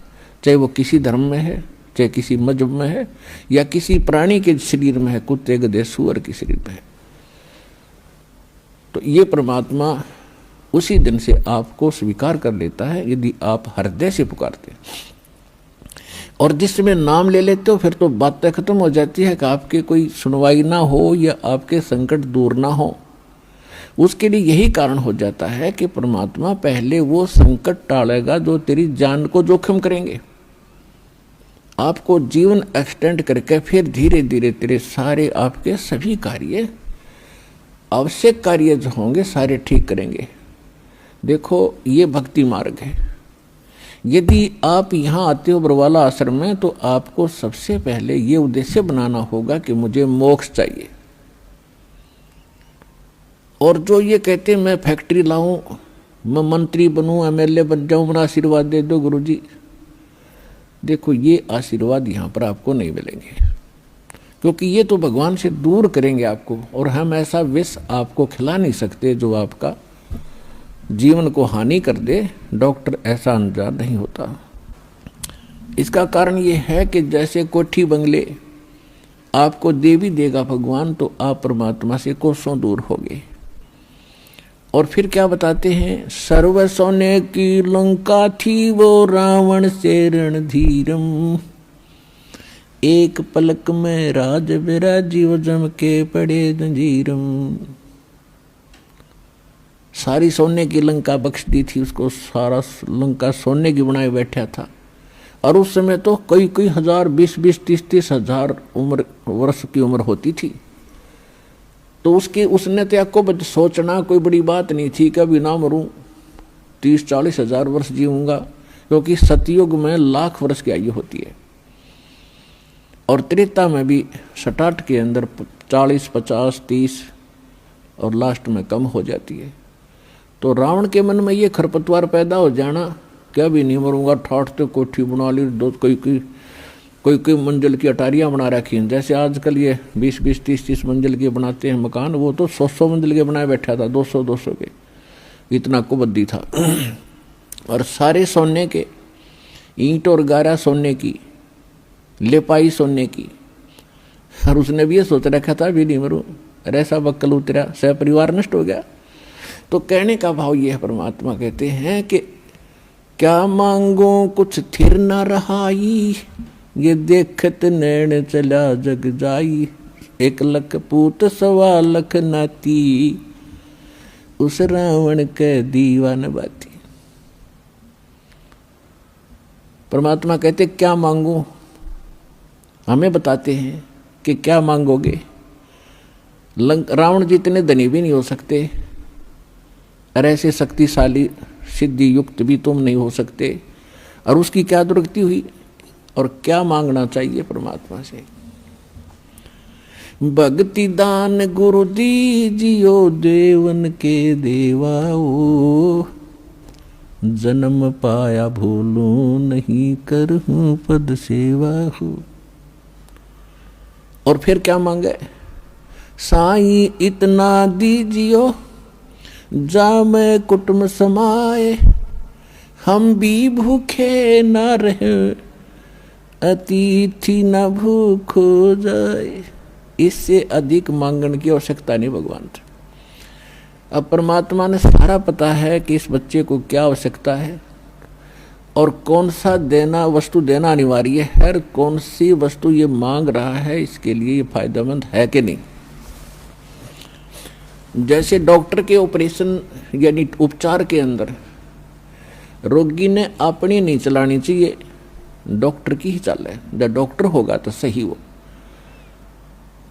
चाहे वो किसी धर्म में है, चाहे किसी मजहब में है, या किसी प्राणी के शरीर में है, कुत्ते गधे सूअर के शरीर में है। तो ये परमात्मा उसी दिन से आपको स्वीकार कर लेता है यदि आप हृदय से पुकारते हैं। और जिस समय नाम ले लेते हो फिर तो बातें खत्म हो जाती है कि आपके कोई सुनवाई ना हो या आपके संकट दूर ना हो। उसके लिए यही कारण हो जाता है कि परमात्मा पहले वो संकट टालेगा जो तेरी जान को जोखिम करेंगे, आपको जीवन एक्सटेंड करके फिर धीरे धीरे तेरे सारे आपके सभी कार्य, आवश्यक कार्य जो होंगे सारे ठीक करेंगे। देखो ये भक्ति मार्ग है। यदि आप यहाँ आते हो बरवाला आश्रम में तो आपको सबसे पहले ये उद्देश्य बनाना होगा कि मुझे मोक्ष चाहिए। और जो ये कहते हैं मैं फैक्ट्री लाऊं, मैं मंत्री बनूं, एमएलए बन जाऊं, मेरा आशीर्वाद दे दो गुरुजी, देखो ये आशीर्वाद यहाँ पर आपको नहीं मिलेंगे, क्योंकि ये तो भगवान से दूर करेंगे आपको, और हम ऐसा विष आपको खिला नहीं सकते जो आपका जीवन को हानि कर दे। डॉक्टर ऐसा अनजान नहीं होता। इसका कारण ये है कि जैसे कोठी बंगले आपको दे भी देगा भगवान, तो आप परमात्मा से कोसों दूर होगे। और फिर क्या बताते हैं, सर्व सोने की लंका थी वो रावण से रणधीरम, एक पलक में राज विराजीव जम के पड़े जंजीरम। सारी सोने की लंका बख्श दी थी उसको, सारा लंका सोने की बनाए बैठा था। और उस समय तो कई कई हजार, 20-20, 30-30 हजार वर्ष की उम्र होती थी। तो उसने तो आपको सोचना कोई बड़ी बात नहीं थी कि अभी ना मरूं, 30-40 हजार वर्ष जीऊंगा, क्योंकि सतयुग में लाख वर्ष की आयु होती है, और त्रेता में भी 67 के अंदर 40, 50, 30 और लास्ट में कम हो जाती है। तो रावण के मन में ये खरपतवार पैदा हो जाना कि अभी नहीं मरूंगा, ठाठ तो कोठी बना ली, दो कोई कोई मंजिल की अटारियां बना रखी हैं, जैसे आजकल ये 20-20, 30-30 मंजिल के बनाते हैं मकान, वो तो 100-100 मंजिल के बनाए बैठा था, 200-200 के, इतना कुबद्दी था। और सारे सोने के, ईंट और गारा सोने की, लेपाई सोने की। और उसने भी ये सोच रखा था भी नहीं मरूं, ऐसा बक्कल उतरा, सह परिवार नष्ट हो गया। तो कहने का भाव ये है, परमात्मा कहते हैं कि क्या मांगो कुछ थिर न रहाई, ये देखत नैन चला जग जाई। 1 लख पूत 1.25 लाख नाती, उस रावण के दीवान बाती। परमात्मा कहते क्या मांगो, हमें बताते हैं कि क्या मांगोगे। रावण जितने धनी भी नहीं हो सकते, और ऐसे शक्तिशाली सिद्धि युक्त भी तुम नहीं हो सकते। और उसकी क्या दुर्गति हुई, और क्या मांगना चाहिए परमात्मा से। भक्ति दान गुरु दीजियो, देवन के देवाओ। जन्म पाया भूलूं नहीं, करहूं पद सेवा हो। और फिर क्या मांगे, साईं इतना दीजियो, जा मैं कुटुंब समाए। हम भी भूखे न रहे, अतिथि न भूख हो जाए। इससे अधिक मांगने की आवश्यकता नहीं भगवान से। अब परमात्मा ने सारा पता है कि इस बच्चे को क्या आवश्यकता है और कौन सा देना वस्तु देना अनिवार्य है, और कौन सी वस्तु ये मांग रहा है, इसके लिए ये फायदेमंद है कि नहीं। जैसे डॉक्टर के ऑपरेशन यानी उपचार के अंदर रोगी ने अपनी नहीं चलानी चाहिए, डॉक्टर की ही चले, जब डॉक्टर होगा तो सही वो।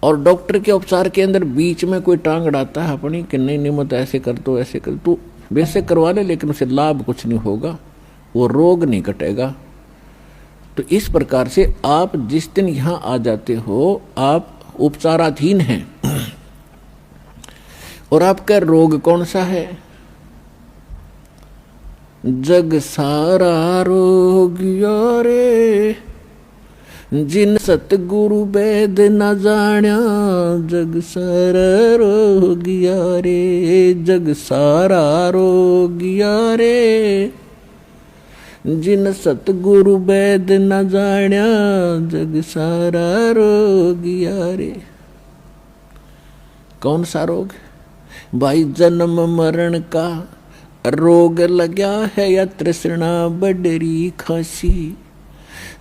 और डॉक्टर के उपचार के अंदर बीच में कोई टांग अड़ाता है अपनी कि नहीं मत ऐसे कर दो ऐसे कर, तो वैसे करवा ले, लेकिन उसे लाभ कुछ नहीं होगा, वो रोग नहीं कटेगा। तो इस प्रकार से आप जिस दिन यहाँ आ जाते हो, आप उपचाराधीन हैं, और आपका रोग कौन सा है, जग सारा रोग यारे, जिन सतगुरु वेद न जाण्या। जग सारा रोग यारे, जग सारा रोग यारे, जिन सतगुरु वेद न जाण्या। जग सारा रोग यारे। कौन सा रोग भाई, जन्म मरण का रोग लग्या है, या तृष्णा बडरी खांसी।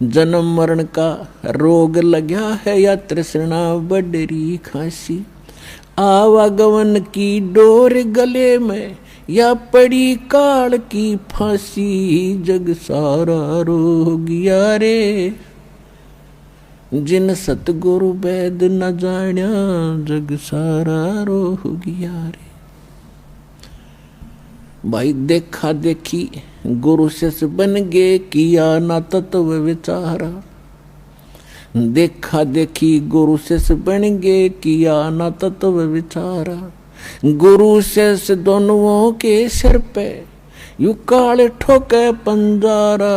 जन्म मरण का रोग लग्या है, या तृष्णा बडरी खांसी। आवागमन की डोर गले में, या पड़ी काल की फांसी। जग सारा रोग यारे, जिन सतगुरु वेद न जाण्या। जग सारा रोग यारे। भाई देखा देखी गुरु शिष्य बन गे, किया ना तत्व विचारा। देखा देखी गुरु शिष्य बन गे, किया ना तत्व विचारा। गुरु शिष्य दोनों के सिर पे, यू काल ठोके पंजारा।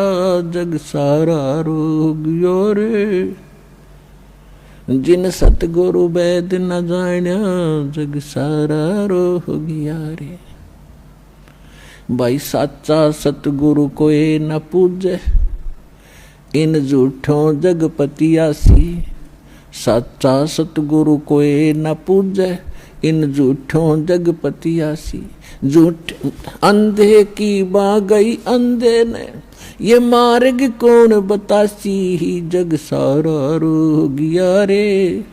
जग सारा रोग योरे, जिन सतगुरु वेद न जाण्या। जग सारा रोग यारे। भाई साचा सतगुरु कोई न पूजे, इन झूठों जगपतियासी। साचा सतगुरु कोई न पूजे, इन झूठों जगपतियासी। झूठ अंधे की बाँ गई अंधे ने, ये मार्ग कौन बतासी। जग सारा रोग यारे,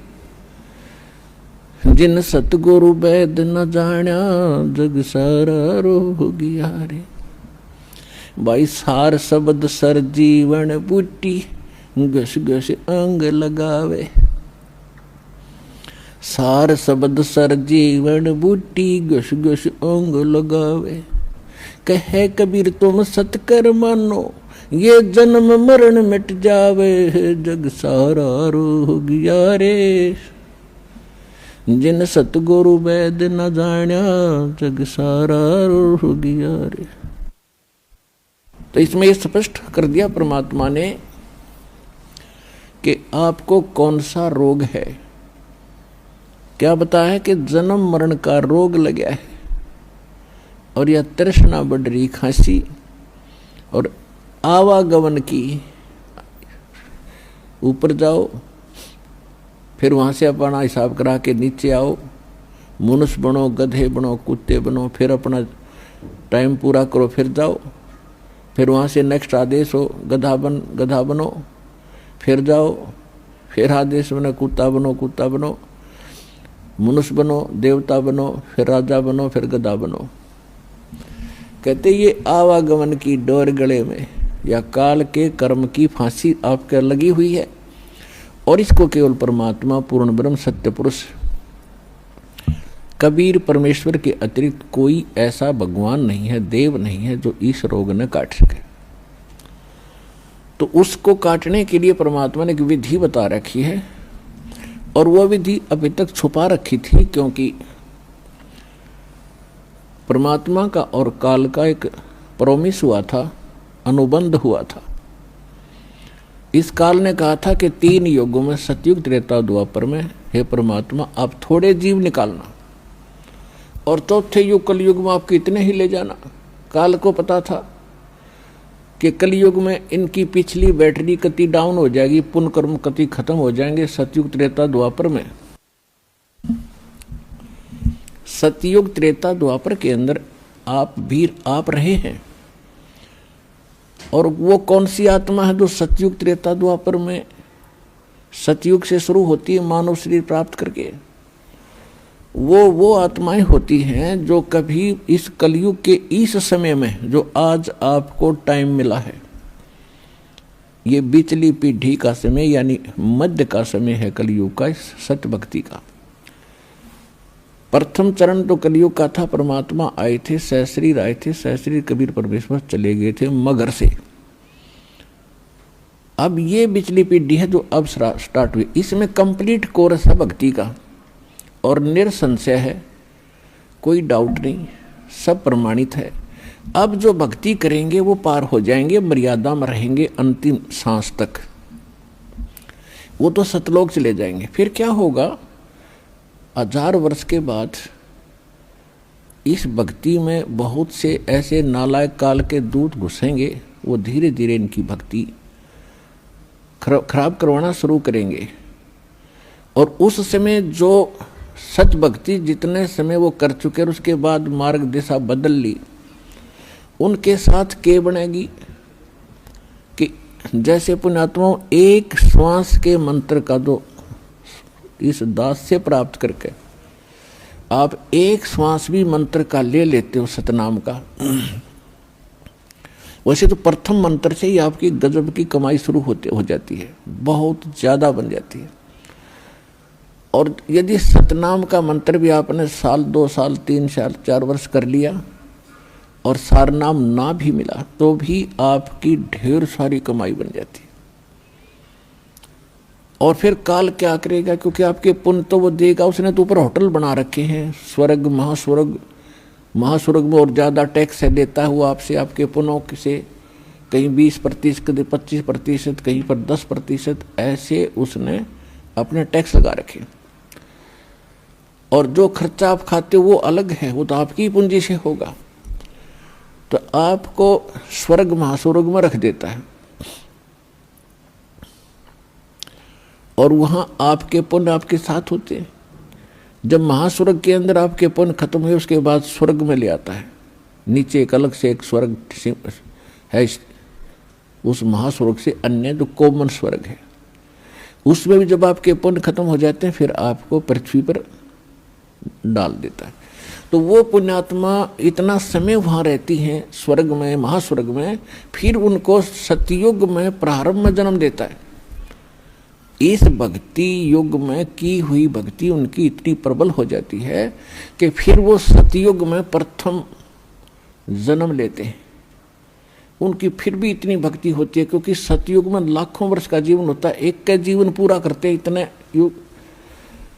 जिन सतगुरु वेद न जाण्या। जग सारा रोग यारे। भाई सार शब्द सर जीवन बूटी, घस घस अंग लगावे। सार शब्द सर जीवन बूटी, घस घस अंग लगावे। कहे कबीर तुम सतकर मानो, ये जन्म मरण मिट जावे। जग सारा रोग यारे, जिन सतगुरु वेद न जाण्या। जग सारा रोग यारे। तो इसमें ये स्पष्ट कर दिया परमात्मा ने कि आपको कौन सा रोग है। क्या बताया है कि जन्म मरण का रोग लगा है, और यह तृष्णा बढ़ रही, खांसी और आवागमन की। ऊपर जाओ, फिर वहाँ से अपना हिसाब करा के नीचे आओ, मनुष्य बनो, गधे बनो, कुत्ते बनो, फिर अपना टाइम पूरा करो, फिर जाओ, फिर वहाँ से नेक्स्ट आदेश हो गधा बनो, फिर जाओ, फिर आदेश बनो कुत्ता बनो, मनुष्य बनो, देवता बनो, फिर राजा बनो, फिर गधा बनो। कहते ये आवागमन की डोर गले में या काल के कर्म की फांसी आपके लगी हुई है, और इसको केवल परमात्मा पूर्ण ब्रह्म सत्य पुरुष कबीर परमेश्वर के अतिरिक्त कोई ऐसा भगवान नहीं है, देव नहीं है जो इस रोग ने काट सके। तो उसको काटने के लिए परमात्मा ने एक विधि बता रखी है, और वह विधि अभी तक छुपा रखी थी, क्योंकि परमात्मा का और काल का एक प्रॉमिस हुआ था, अनुबंध हुआ था। इस काल ने कहा था कि 3 युगों में, सतयुग त्रेता द्वापर में, हे परमात्मा आप थोड़े जीव निकालना, और चौथे युग कलयुग में आपके इतने ही ले जाना। काल को पता था कि कलयुग में इनकी पिछली बैटरी कति डाउन हो जाएगी, पुण्य कर्म कति खत्म हो जाएंगे। सतयुग त्रेता द्वापर में, सतयुग त्रेता द्वापर के अंदर आप रहे हैं, और वो कौन सी आत्मा है जो सतयुग त्रेता द्वापर में, सतयुग से शुरू होती है मानव शरीर प्राप्त करके, वो आत्माएं होती हैं जो कभी इस कलयुग के इस समय में, जो आज आपको टाइम मिला है, ये बिचली पीढ़ी का समय यानी मध्य का समय है कलयुग का, इस सत्य भक्ति का। प्रथम चरण तो कलयुग का था, परमात्मा आए थे, सहस्रीर आए थे, सहस्रीर कबीर परमेश्वर चले गए थे मगर से। अब ये बिचली पीढ़ी है जो अब स्टार्ट हुई, इसमें कंप्लीट कोर्स है भक्ति का, और निरसंशय है, कोई डाउट नहीं, सब प्रमाणित है। अब जो भक्ति करेंगे वो पार हो जाएंगे, मर्यादा में रहेंगे अंतिम सांस तक, वो तो सतलोक चले जाएंगे। फिर क्या होगा, 1000 वर्ष के बाद इस भक्ति में बहुत से ऐसे नालायक काल के दूत घुसेंगे, वो धीरे धीरे इनकी भक्ति खराब करवाना शुरू करेंगे। और उस समय जो सच भक्ति जितने समय वो कर चुके और उसके बाद मार्ग दिशा बदल ली, उनके साथ के बनेगी कि जैसे पुण्यात्माओं एक श्वास के मंत्र का जो इस दास से प्राप्त करके आप एक श्वास भी मंत्र का ले लेते हो सतनाम का, वैसे तो प्रथम मंत्र से ही आपकी गजब की कमाई शुरू हो जाती है, बहुत ज़्यादा बन जाती है। और यदि सतनाम का मंत्र भी आपने साल 2 साल 3 साल 4 वर्ष कर लिया और सारनाम ना भी मिला, तो भी आपकी ढेर सारी कमाई बन जाती है। और फिर काल क्या करेगा, क्योंकि आपके पुण्य तो वो देगा, उसने तो ऊपर होटल बना रखे हैं, स्वर्ग महास्वर्ग में, और ज़्यादा टैक्स है देता है वो आपसे, आपके पुण्यों से, कहीं 20%, 25%, कहीं पर 10%, ऐसे उसने अपने टैक्स लगा रखे। और जो खर्चा आप खाते हो वो अलग है, वो तो आपकी पूंजी से होगा, तो आपको स्वर्ग महास्वर्ग में रख देता है। और वहां आपके पुण्य आपके साथ होते हैं। जब महास्वर्ग के अंदर आपके पुण्य खत्म हुए, उसके बाद स्वर्ग में ले आता है, नीचे एक अलग से एक स्वर्ग है, उस महास्वर्ग से अन्य जो कॉमन स्वर्ग है, उसमें भी जब आपके पुण्य खत्म हो जाते हैं, फिर आपको पृथ्वी पर डाल देता है। तो वो पुण्यात्मा इतना समय वहाँ रहती हैं स्वर्ग में, महास्वर्ग में, फिर उनको सतयुग में प्रारंभ में जन्म देता है। इस भक्ति युग में की हुई भक्ति उनकी इतनी प्रबल हो जाती है कि फिर वो सतयुग में प्रथम जन्म लेते हैं। उनकी फिर भी इतनी भक्ति होती है, क्योंकि सतयुग में लाखों वर्ष का जीवन होता है, एक का जीवन पूरा करते हैं, इतने युग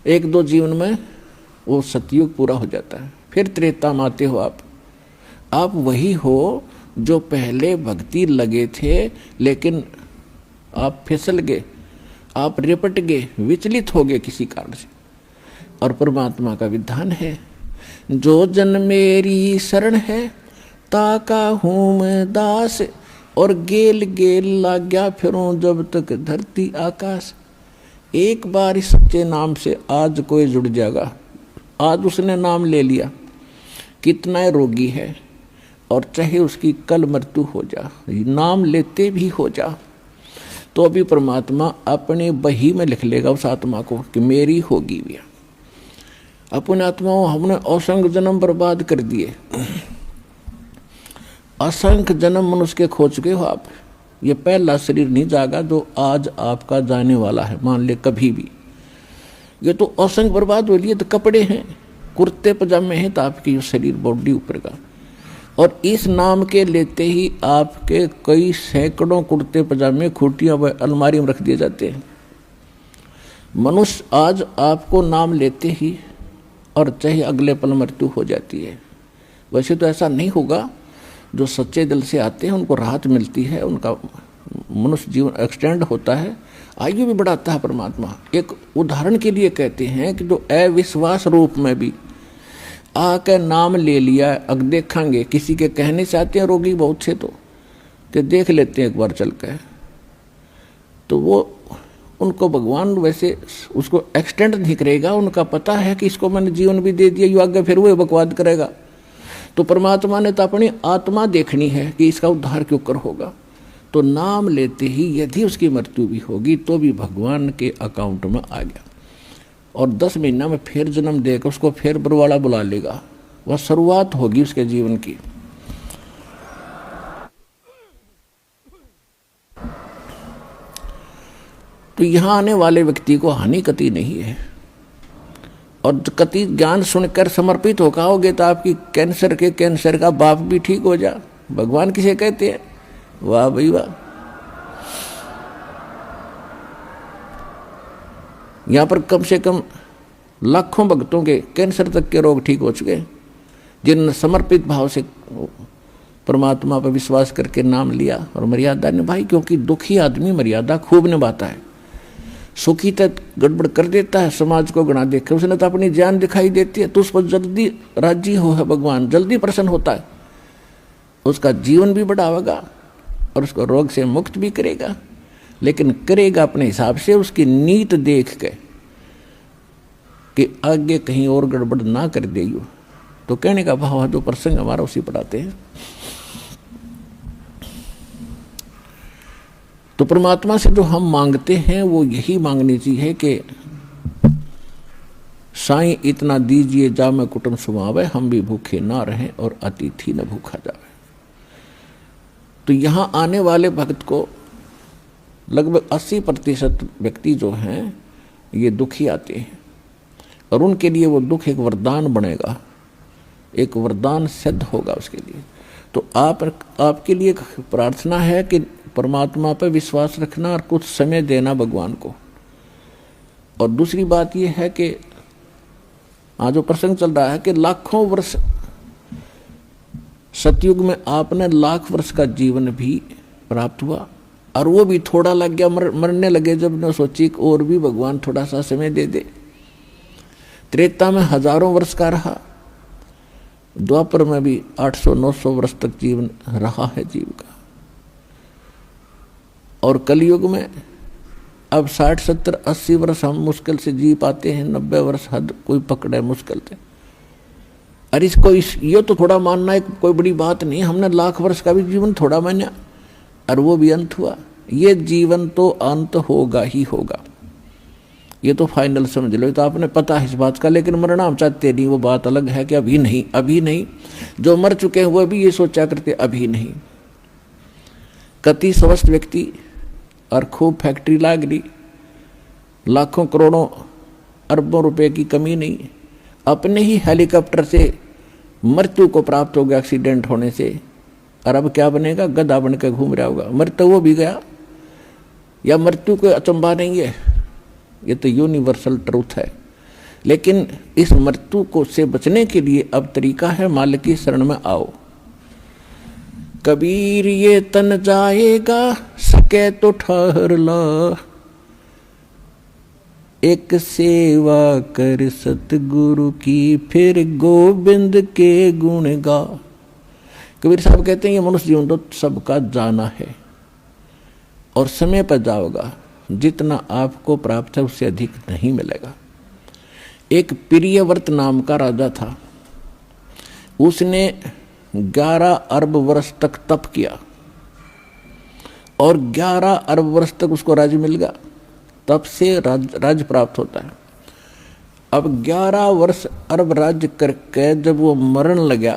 1-2 जीवन में वो सतयुग पूरा हो जाता है। फिर त्रेता में आते हो आप वही हो जो पहले भक्ति लगे थे, लेकिन आप फिसल गए, आप रिपट गए, विचलित हो गए किसी कारण से। और परमात्मा का विधान है, जो जन मेरी शरण है ताका हूँ मैं दास, और गेल गेल लाग्या फिरूं जब तक धरती आकाश। एक बार इस सच्चे नाम से आज कोई जुड़ जाएगा, आज उसने नाम ले लिया, कितना रोगी है और चाहे उसकी कल मृत्यु हो जा, नाम लेते भी हो जा, तो अभी परमात्मा अपने बही में लिख लेगा उस आत्मा को कि मेरी होगी भी। अपने आत्माओं हमने असंख्य जन्म बर्बाद कर दिए, असंख्य जन्म मनुष्य के खो चुके हो आप। ये पहला शरीर नहीं जागा जो आज आपका जाने वाला है, मान ले कभी भी। ये तो असंख्य बर्बाद हो लिए, तो कपड़े हैं, कुर्ते पजामे हैं, तो आपकी शरीर बॉडी ऊपर का। और इस नाम के लेते ही आपके कई सैकड़ों कुर्ते पजामे खूटियां व अलमारी में रख दिए जाते हैं। मनुष्य आज आपको नाम लेते ही और चाहे अगले पल मृत्यु हो जाती है। वैसे तो ऐसा नहीं होगा, जो सच्चे दिल से आते हैं उनको राहत मिलती है, उनका मनुष्य जीवन एक्सटेंड होता है, आयु भी बढ़ाता है परमात्मा। एक उदाहरण के लिए कहते हैं कि जो अविश्वास रूप में भी आके नाम ले लिया, अब देखेंगे किसी के कहने से आते हैं रोगी बहुत से तो कि देख लेते हैं एक बार चल के, तो वो उनको भगवान वैसे उसको एक्सटेंड नहीं करेगा। उनका पता है कि इसको मैंने जीवन भी दे दिया, यू आगे फिर वो बकवाद करेगा। तो परमात्मा ने तो अपनी आत्मा देखनी है कि इसका उद्धार क्यों कर होगा। तो नाम लेते ही यदि उसकी मृत्यु भी होगी तो भी भगवान के अकाउंट में आ गया, और 10 महीना में फिर जन्म देकर उसको फिर बरवाला बुला लेगा। वह शुरुआत होगी उसके जीवन की। तो यहाँ आने वाले व्यक्ति को हानि कति नहीं है, और कति ज्ञान सुनकर समर्पित होकर आओगे तो आपकी कैंसर का बाप भी ठीक हो जा। भगवान किसे कहते हैं? वाह भाई वाह। यहाँ पर कम से कम लाखों भक्तों के कैंसर तक के रोग ठीक हो चुके, जिनने समर्पित भाव से परमात्मा पर विश्वास करके नाम लिया और मर्यादा निभाई। क्योंकि दुखी आदमी मर्यादा खूब निभाता है, सुखी तक गड़बड़ कर देता है, समाज को गणा देखे। उसने तो अपनी जान दिखाई देती है, तो उस पर जल्दी राजी हो है भगवान, जल्दी प्रसन्न होता है, उसका जीवन भी बढ़ावेगा और उसको रोग से मुक्त भी करेगा। लेकिन करेगा अपने हिसाब से, उसकी नीत देख के कि आगे कहीं और गड़बड़ ना कर देगी। तो कहने का भाव है, जो प्रसंग हमारा उसी पढ़ाते हैं। तो परमात्मा से जो हम मांगते हैं वो यही मांगनी चाहिए कि साईं इतना दीजिए जा मैं कुटुंब सुमावे, हम भी भूखे ना रहें और अतिथि न भूखा जावे। तो यहाँ आने वाले भक्त को लगभग 80% व्यक्ति जो हैं ये दुखी आते हैं, और उनके लिए वो दुख एक वरदान बनेगा, एक वरदान सिद्ध होगा उसके लिए। तो आपके लिए प्रार्थना है कि परमात्मा पर विश्वास रखना और कुछ समय देना भगवान को। और दूसरी बात यह है कि आज जो प्रसंग चल रहा है कि लाखों वर्ष सतयुग में आपने लाख वर्ष का जीवन भी प्राप्त हुआ, और वो भी थोड़ा लग गया, मरने लगे जब ने सोची और भी भगवान थोड़ा सा समय दे दे। त्रेता में हजारों वर्ष का रहा, द्वापर में भी 800-900 वर्ष तक जीवन रहा है जीव का, और कलयुग में अब 60-70-80 वर्ष हम मुश्किल से जी पाते हैं, 90 वर्ष हद कोई पकड़े मुश्किल से। अरे इसको ये तो थोड़ा मानना है कोई बड़ी बात नहीं, हमने लाख वर्ष का भी जीवन थोड़ा माना और वो भी अंत हुआ। ये जीवन तो अंत होगा ही होगा, ये तो फाइनल समझ लो, तो आपने पता है इस बात का। लेकिन मरना हम चाहते नहीं, वो बात अलग है कि अभी नहीं, अभी नहीं। जो मर चुके हैं वो भी ये सोचा करते अभी नहीं। कति स्वस्थ व्यक्ति और खूब फैक्ट्री लाग रही, लाखों करोड़ों अरबों रुपए की कमी नहीं, अपने ही हेलीकॉप्टर से मृत्यु को प्राप्त हो गया एक्सीडेंट होने से, और अब क्या बनेगा? गधा बन के घूम रहा होगा। मर तो वो भी गया, या मृत्यु कोई अचंभा नहीं है, ये तो यूनिवर्सल ट्रूथ है। लेकिन इस मृत्यु को से बचने के लिए अब तरीका है, मालिक की शरण में आओ। कबीर ये तन जाएगा, सके तो ठहर ला, एक सेवा कर सतगुरु की, फिर गोविंद के गुण गा। कबीर साहब कहते हैं ये मनुष्य जीवन तो सबका जाना है और समय पर जाओगा, जितना आपको प्राप्त है उससे अधिक नहीं मिलेगा। एक प्रियव्रत नाम का राजा था, उसने 11 अरब वर्ष तक तप किया और 11 अरब वर्ष तक उसको राज्य मिल गया। तप से राज्य प्राप्त होता है। अब 11 वर्ष अरब राज्य करके जब वो मरण लगा,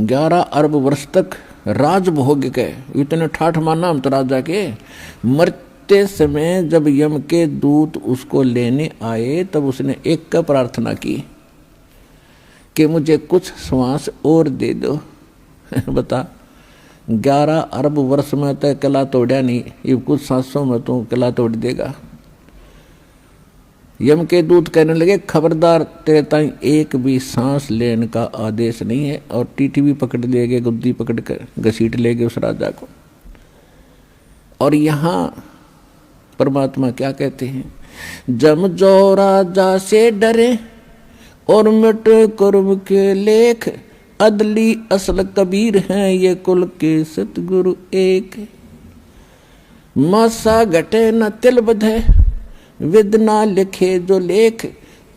11 अरब वर्ष तक राज भोग के, इतने ठाठ माना हम तो राजा के। मरते समय जब यम के दूत उसको लेने आए तब उसने एक का प्रार्थना की कि मुझे कुछ श्वास और दे दो। बता 11 अरब वर्ष में तो किला तोड़ा नहीं, ये कुछ सांसों में तो किला तोड़ देगा। यम के दूत कहने लगे खबरदार, तेरे ताई एक भी सांस लेने का आदेश नहीं है, और टीटी भी पकड़ लेगे, गुद्दी पकड़ कर घसीट लेगे उस राजा को। और यहाँ परमात्मा क्या कहते हैं, जम जो राजा से डरे और मिट कर्म के लेख, अदली असल कबीर हैं ये कुल के सतगुरु एक। मासा घटे न तिल बधे, विद ना लिखे जो लेख,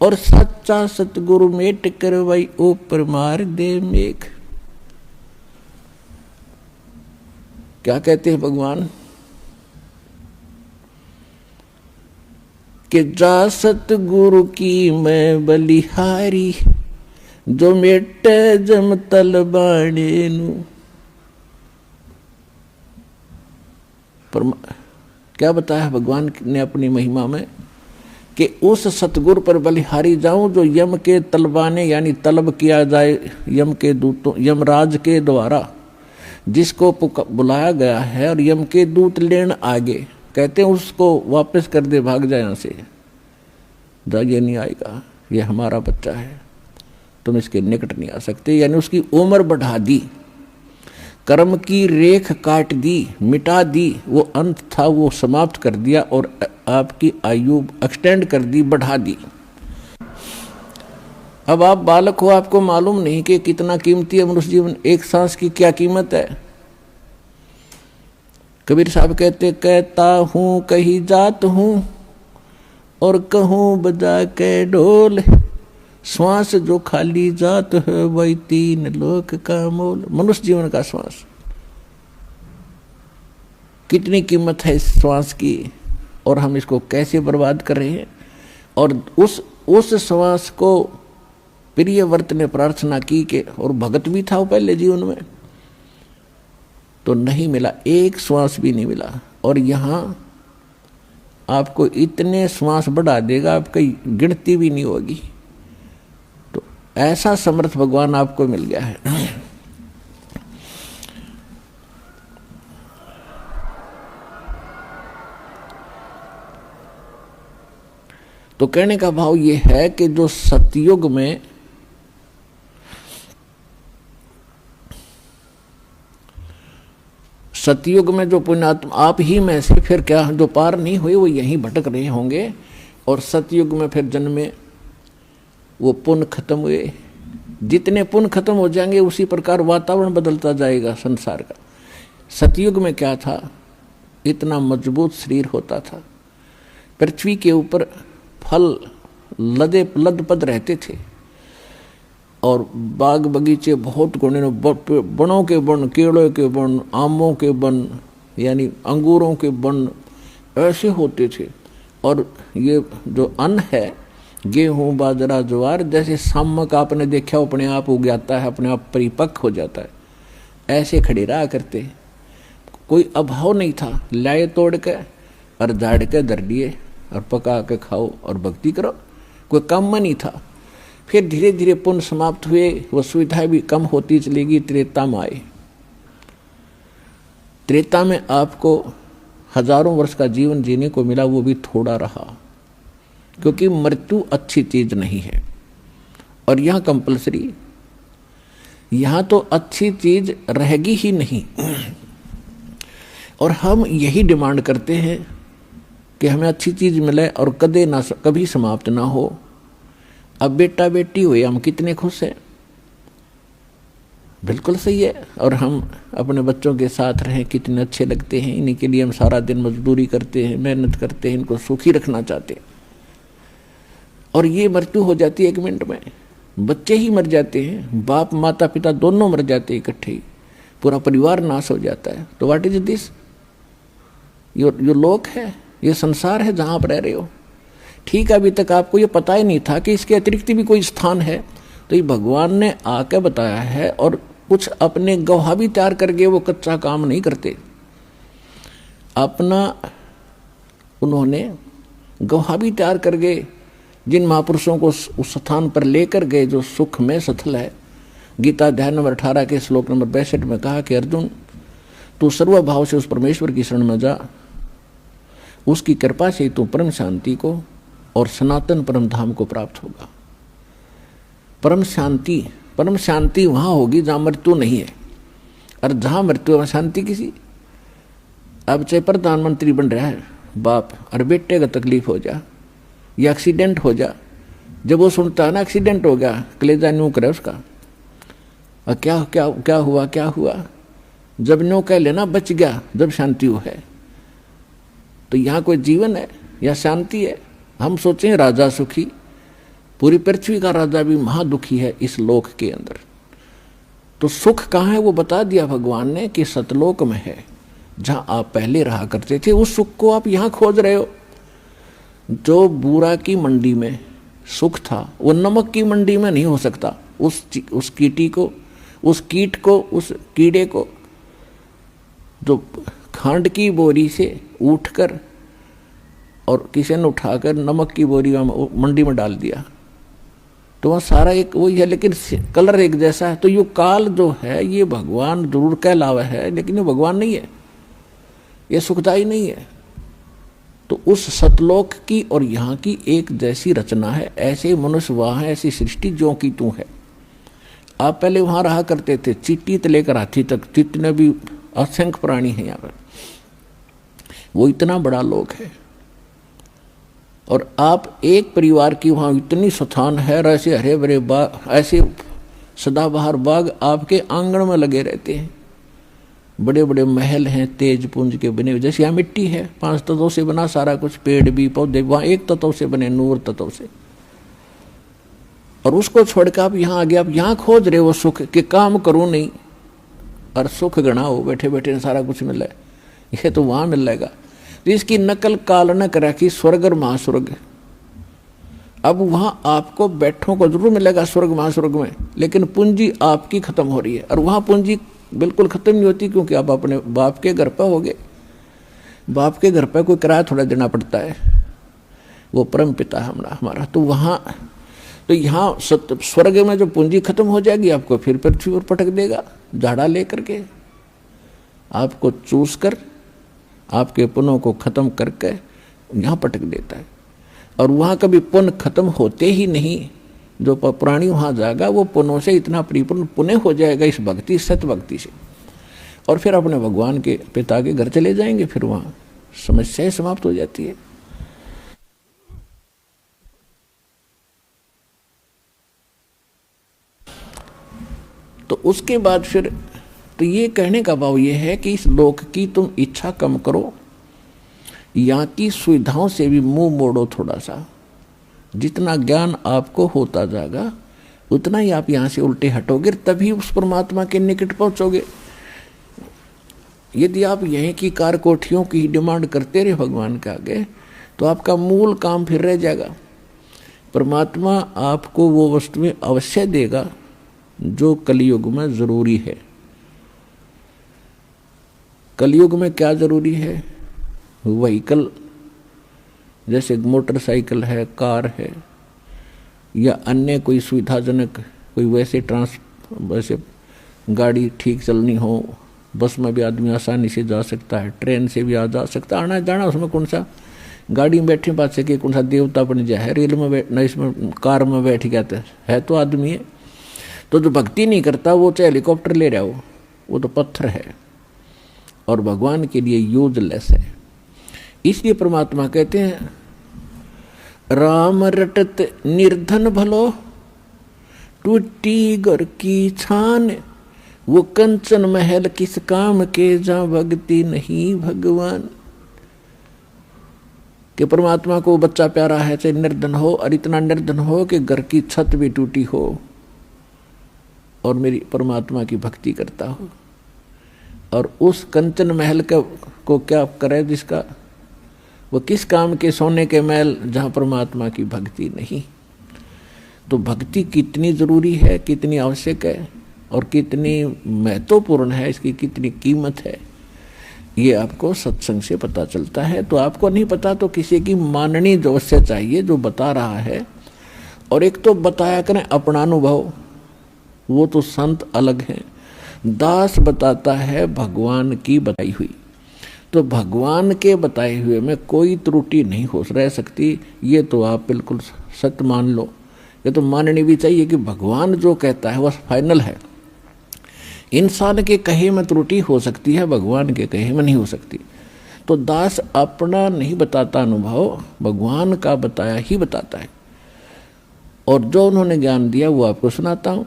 और सच्चा सतगुरु मेट करवाई ऊपर मार दे मेघ। क्या कहते हैं भगवान कि जा सतगुरु की मैं बलिहारी, जो मेटे जम तल बाणे नू। क्या बताया भगवान ने अपनी महिमा में कि उस सतगुरु पर बलिहारी जाऊं जो यम के तलबाने यानी तलब किया जाए यम के दूतों, यमराज के द्वारा जिसको बुलाया गया है, और यम के दूत लेन आगे कहते हैं उसको वापस कर दे, भाग जाए यहाँ से, ये नहीं आएगा, ये हमारा बच्चा है, तुम इसके निकट नहीं आ सकते। यानी उसकी उम्र बढ़ा दी, कर्म की रेख काट दी, मिटा दी, वो अंत था वो समाप्त कर दिया और आपकी आयु एक्सटेंड कर दी, बढ़ा दी। अब आप बालक हो, आपको मालूम नहीं कि कितना कीमती है मनुष्य जीवन, एक सांस की क्या कीमत है। कबीर साहब कहते, कहता हूँ कहीं जात हूँ और कहूँ बजा के ढोल, श्वास जो खाली जात है वही 3 लोक का मोल। मनुष्य जीवन का श्वास, कितनी कीमत है इस श्वास की, और हम इसको कैसे बर्बाद कर रहे हैं। और उस श्वास को प्रियव्रत ने प्रार्थना की कि, और भगत भी था वो पहले जीवन में, तो नहीं मिला, एक श्वास भी नहीं मिला। और यहाँ आपको इतने श्वास बढ़ा देगा, आपकी गिनती भी नहीं होगी। तो ऐसा समर्थ भगवान आपको मिल गया है। तो कहने का भाव ये है कि जो सतयुग में जो पुण्यात्मा आप ही में से, फिर क्या जो पार नहीं हुए वो यहीं भटक रहे होंगे, और सतयुग में फिर जन्मे, वो पुण्य खत्म हुए। जितने पुण्य खत्म हो जाएंगे उसी प्रकार वातावरण बदलता जाएगा संसार का। सतयुग में क्या था, इतना मजबूत शरीर होता था, पृथ्वी के ऊपर फल लदपद रहते थे, और बाग बगीचे बहुत गुणे, बनों के बन, केलों के बन, आमों के बन, यानी अंगूरों के बन ऐसे होते थे। और ये जो अन्न है, गेहूँ बाजरा ज्वार, जैसे सामक आपने देखा अपने आप उग जाता है, अपने आप परिपक्व हो जाता है, ऐसे खड़े रहा करते। कोई अभाव नहीं था, लाए तोड़ के और झाड़ के धर लिए और पका के खाओ और भक्ति करो, कोई काम नहीं था। फिर धीरे धीरे पुण्य समाप्त हुए, वो सुविधाएं भी कम होती चली गई, त्रेता में आए। त्रेता में आपको हजारों वर्ष का जीवन जीने को मिला, वो भी थोड़ा रहा, क्योंकि मृत्यु अच्छी चीज नहीं है। और यहाँ कंपल्सरी, यहाँ तो अच्छी चीज रहेगी ही नहीं। और हम यही डिमांड करते हैं कि हमें अच्छी चीज मिले और कभी समाप्त ना हो। अब बेटा बेटी हुए, हम कितने खुश हैं, बिल्कुल सही है। और हम अपने बच्चों के साथ रहें, कितने अच्छे लगते हैं। इन्हीं के लिए हम सारा दिन मजदूरी करते हैं, मेहनत करते हैं, इनको सुखी रखना चाहते हैं। और ये मृत्यु हो जाती है 1 मिनट में, बच्चे ही मर जाते हैं, बाप माता पिता दोनों मर जाते हैं इकट्ठे ही, पूरा परिवार नाश हो जाता है। तो व्हाट इज दिस? यो लोक है, ये संसार है जहां आप रह रहे हो। ठीक है, अभी तक आपको ये पता ही नहीं था कि इसके अतिरिक्त भी कोई स्थान है। तो ये भगवान ने आके बताया है, और कुछ अपने गवाह भी तैयार करके वो कच्चा काम नहीं करते। अपना उन्होंने गवाह भी तैयार करके जिन महापुरुषों को उस स्थान पर लेकर गए जो सुख में सथल है। गीता अध्याय नंबर 18 के श्लोक नंबर 62 में कहा कि अर्जुन, तू सर्वभाव से उस परमेश्वर की शरण में जा, उसकी कृपा से तू परम शांति को और सनातन परम धाम को प्राप्त होगा। परम शांति वहां होगी जहां मृत्यु नहीं है, और जहां मृत्यु वहां शांति किसी। अब चाहे प्रधानमंत्री बन रहा है बाप, और बेटे का तकलीफ हो जा या एक्सीडेंट हो जा, जब वो सुनता है ना एक्सीडेंट हो गया, कलेजा न्यू करे उसका, और क्या हुआ, जब न्यू कह लेना बच गया, जब शांति हो है। तो यहाँ कोई जीवन है या शांति है? हम सोचें राजा सुखी, पूरी पृथ्वी का राजा भी महादुखी है इस लोक के अंदर। तो सुख कहाँ है वो बता दिया भगवान ने कि सतलोक में है, जहां आप पहले रहा करते थे। उस सुख को आप यहाँ खोज रहे हो। जो बूरा की मंडी में सुख था वो नमक की मंडी में नहीं हो सकता। उस कीट को, उस कीड़े को जो खांड की बोरी से उठकर और किसी ने उठाकर नमक की बोरी मंडी में डाल दिया, तो वह सारा एक वही है, लेकिन कलर एक जैसा है। तो ये काल जो है ये भगवान जरूर कहलावा है, लेकिन ये भगवान नहीं है, ये सुखदाई नहीं है। तो उस सतलोक की और यहाँ की एक जैसी रचना है। ऐसे मनुष्य वहाँ है, ऐसी सृष्टि जो की तू है। आप पहले वहाँ रहा करते थे, चींटी से लेकर हाथी तक जितने भी असंख्य प्राणी हैं यहाँ पर, वो इतना बड़ा लोक है। और आप एक परिवार की वहाँ इतनी स्थान है, ऐसे हरे भरे बाग, ऐसे सदाबहार बाग आपके आंगन में लगे रहते हैं। बड़े बड़े महल हैं तेज पुंज के बने हुए, जैसे यहाँ मिट्टी है 5 तत्वों से बना सारा कुछ, पेड़ भी पौधे, वहाँ 1 तत्व से बने, नूर तत्व से। और उसको छोड़कर आप यहाँ आ गए, आप यहाँ खोज रहे हो सुख के, काम करो नहीं और सुख गणा हो, बैठे बैठे सारा कुछ मिल रहा है, ये तो वहाँ मिल जाएगा। तो इसकी नकल काल न करा कि स्वर्ग और महास्वर्ग। अब वहाँ आपको बैठों को जरूर मिलेगा स्वर्ग महास्वर्ग में, लेकिन पूंजी आपकी खत्म हो रही है। और वहाँ पूंजी बिल्कुल खत्म नहीं होती, क्योंकि आप अपने बाप के घर पर हो गए। बाप के घर पर कोई किराया थोड़ा देना पड़ता है, वो परम पिता है हमारा। तो वहाँ तो यहाँ स्वर्ग में जो पूंजी खत्म हो जाएगी, आपको फिर पृथ्वी पर पटक देगा, झाड़ा लेकर के आपको चूस कर आपके पुण्यों को खत्म करके यहाँ पटक देता है। और वहाँ कभी पुण्य खत्म होते ही नहीं। जो प्राणी वहाँ जाएगा वो पुण्यों से इतना परिपूर्ण पुण्य हो जाएगा इस भक्ति, सत भक्ति से, और फिर अपने भगवान के पिता के घर चले जाएंगे। फिर वहाँ समस्याएं समाप्त हो जाती है। तो उसके बाद फिर तो ये कहने का भाव ये है कि इस लोक की तुम इच्छा कम करो, यहाँ की सुविधाओं से भी मुंह मोड़ो थोड़ा सा। जितना ज्ञान आपको होता जाएगा उतना ही आप यहाँ से उल्टे हटोगे, तभी उस परमात्मा के निकट पहुँचोगे। यदि आप यहीं की कार कोठियों की डिमांड करते रहे भगवान के आगे, तो आपका मूल काम फिर रह जाएगा। परमात्मा आपको वो वस्तुएं अवश्य देगा जो कलयुग में जरूरी है। कलयुग में क्या जरूरी है? व्हीकल, जैसे मोटरसाइकिल है, कार है, या अन्य कोई सुविधाजनक कोई वैसे गाड़ी ठीक चलनी हो। बस में भी आदमी आसानी से जा सकता है, ट्रेन से भी जा सकता है, आना जाना उसमें कौन सा, गाड़ी में बैठने पास से कि कौन सा देवता बन जाए है, रेल में न इसमें कार में बैठ गया है तो आदमी है। तो जो भक्ति नहीं करता वो चाहे हेलीकॉप्टर ले रहा हो, वो तो पत्थर है और भगवान के लिए यूजलेस है। इसलिए परमात्मा कहते हैं राम रटत निर्धन भलो, टूटी घर की छान, वो कंचन महल किस काम के, जहां भक्ति नहीं भगवान। कि परमात्मा को बच्चा प्यारा है, चाहे निर्धन हो, और इतना निर्धन हो कि घर की छत भी टूटी हो और मेरी परमात्मा की भक्ति करता हो। और उस कंचन महल को क्या करे जिसका, वो किस काम के, सोने के महल जहाँ परमात्मा की भक्ति नहीं। तो भक्ति कितनी जरूरी है, कितनी आवश्यक है और कितनी महत्वपूर्ण है, इसकी कितनी कीमत है, ये आपको सत्संग से पता चलता है। तो आपको नहीं पता तो किसी की माननी जो से चाहिए, जो बता रहा है। और एक तो बताया करें अपना अनुभव, वो तो संत अलग हैं। दास बताता है भगवान की बताई हुई, तो भगवान के बताए हुए में कोई त्रुटि नहीं हो रह सकती। ये तो आप बिल्कुल सत्य मान लो। ये तो माननी भी चाहिए कि भगवान जो कहता है वह फाइनल है। इंसान के कहे में त्रुटि हो सकती है, भगवान के कहे में नहीं हो सकती। तो दास अपना नहीं बताता अनुभव, भगवान का बताया ही बताता है। और जो उन्होंने ज्ञान दिया वो आपको सुनाता हूँ।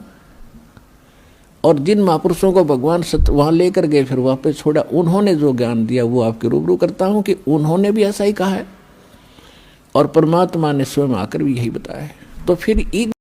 और जिन महापुरुषों को भगवान सत्य वहाँ लेकर गए फिर वापस छोड़ा, उन्होंने जो ज्ञान दिया वो आपके रूबरू करता हूँ कि उन्होंने भी ऐसा ही कहा है और परमात्मा ने स्वयं आकर भी यही बताया है। तो फिर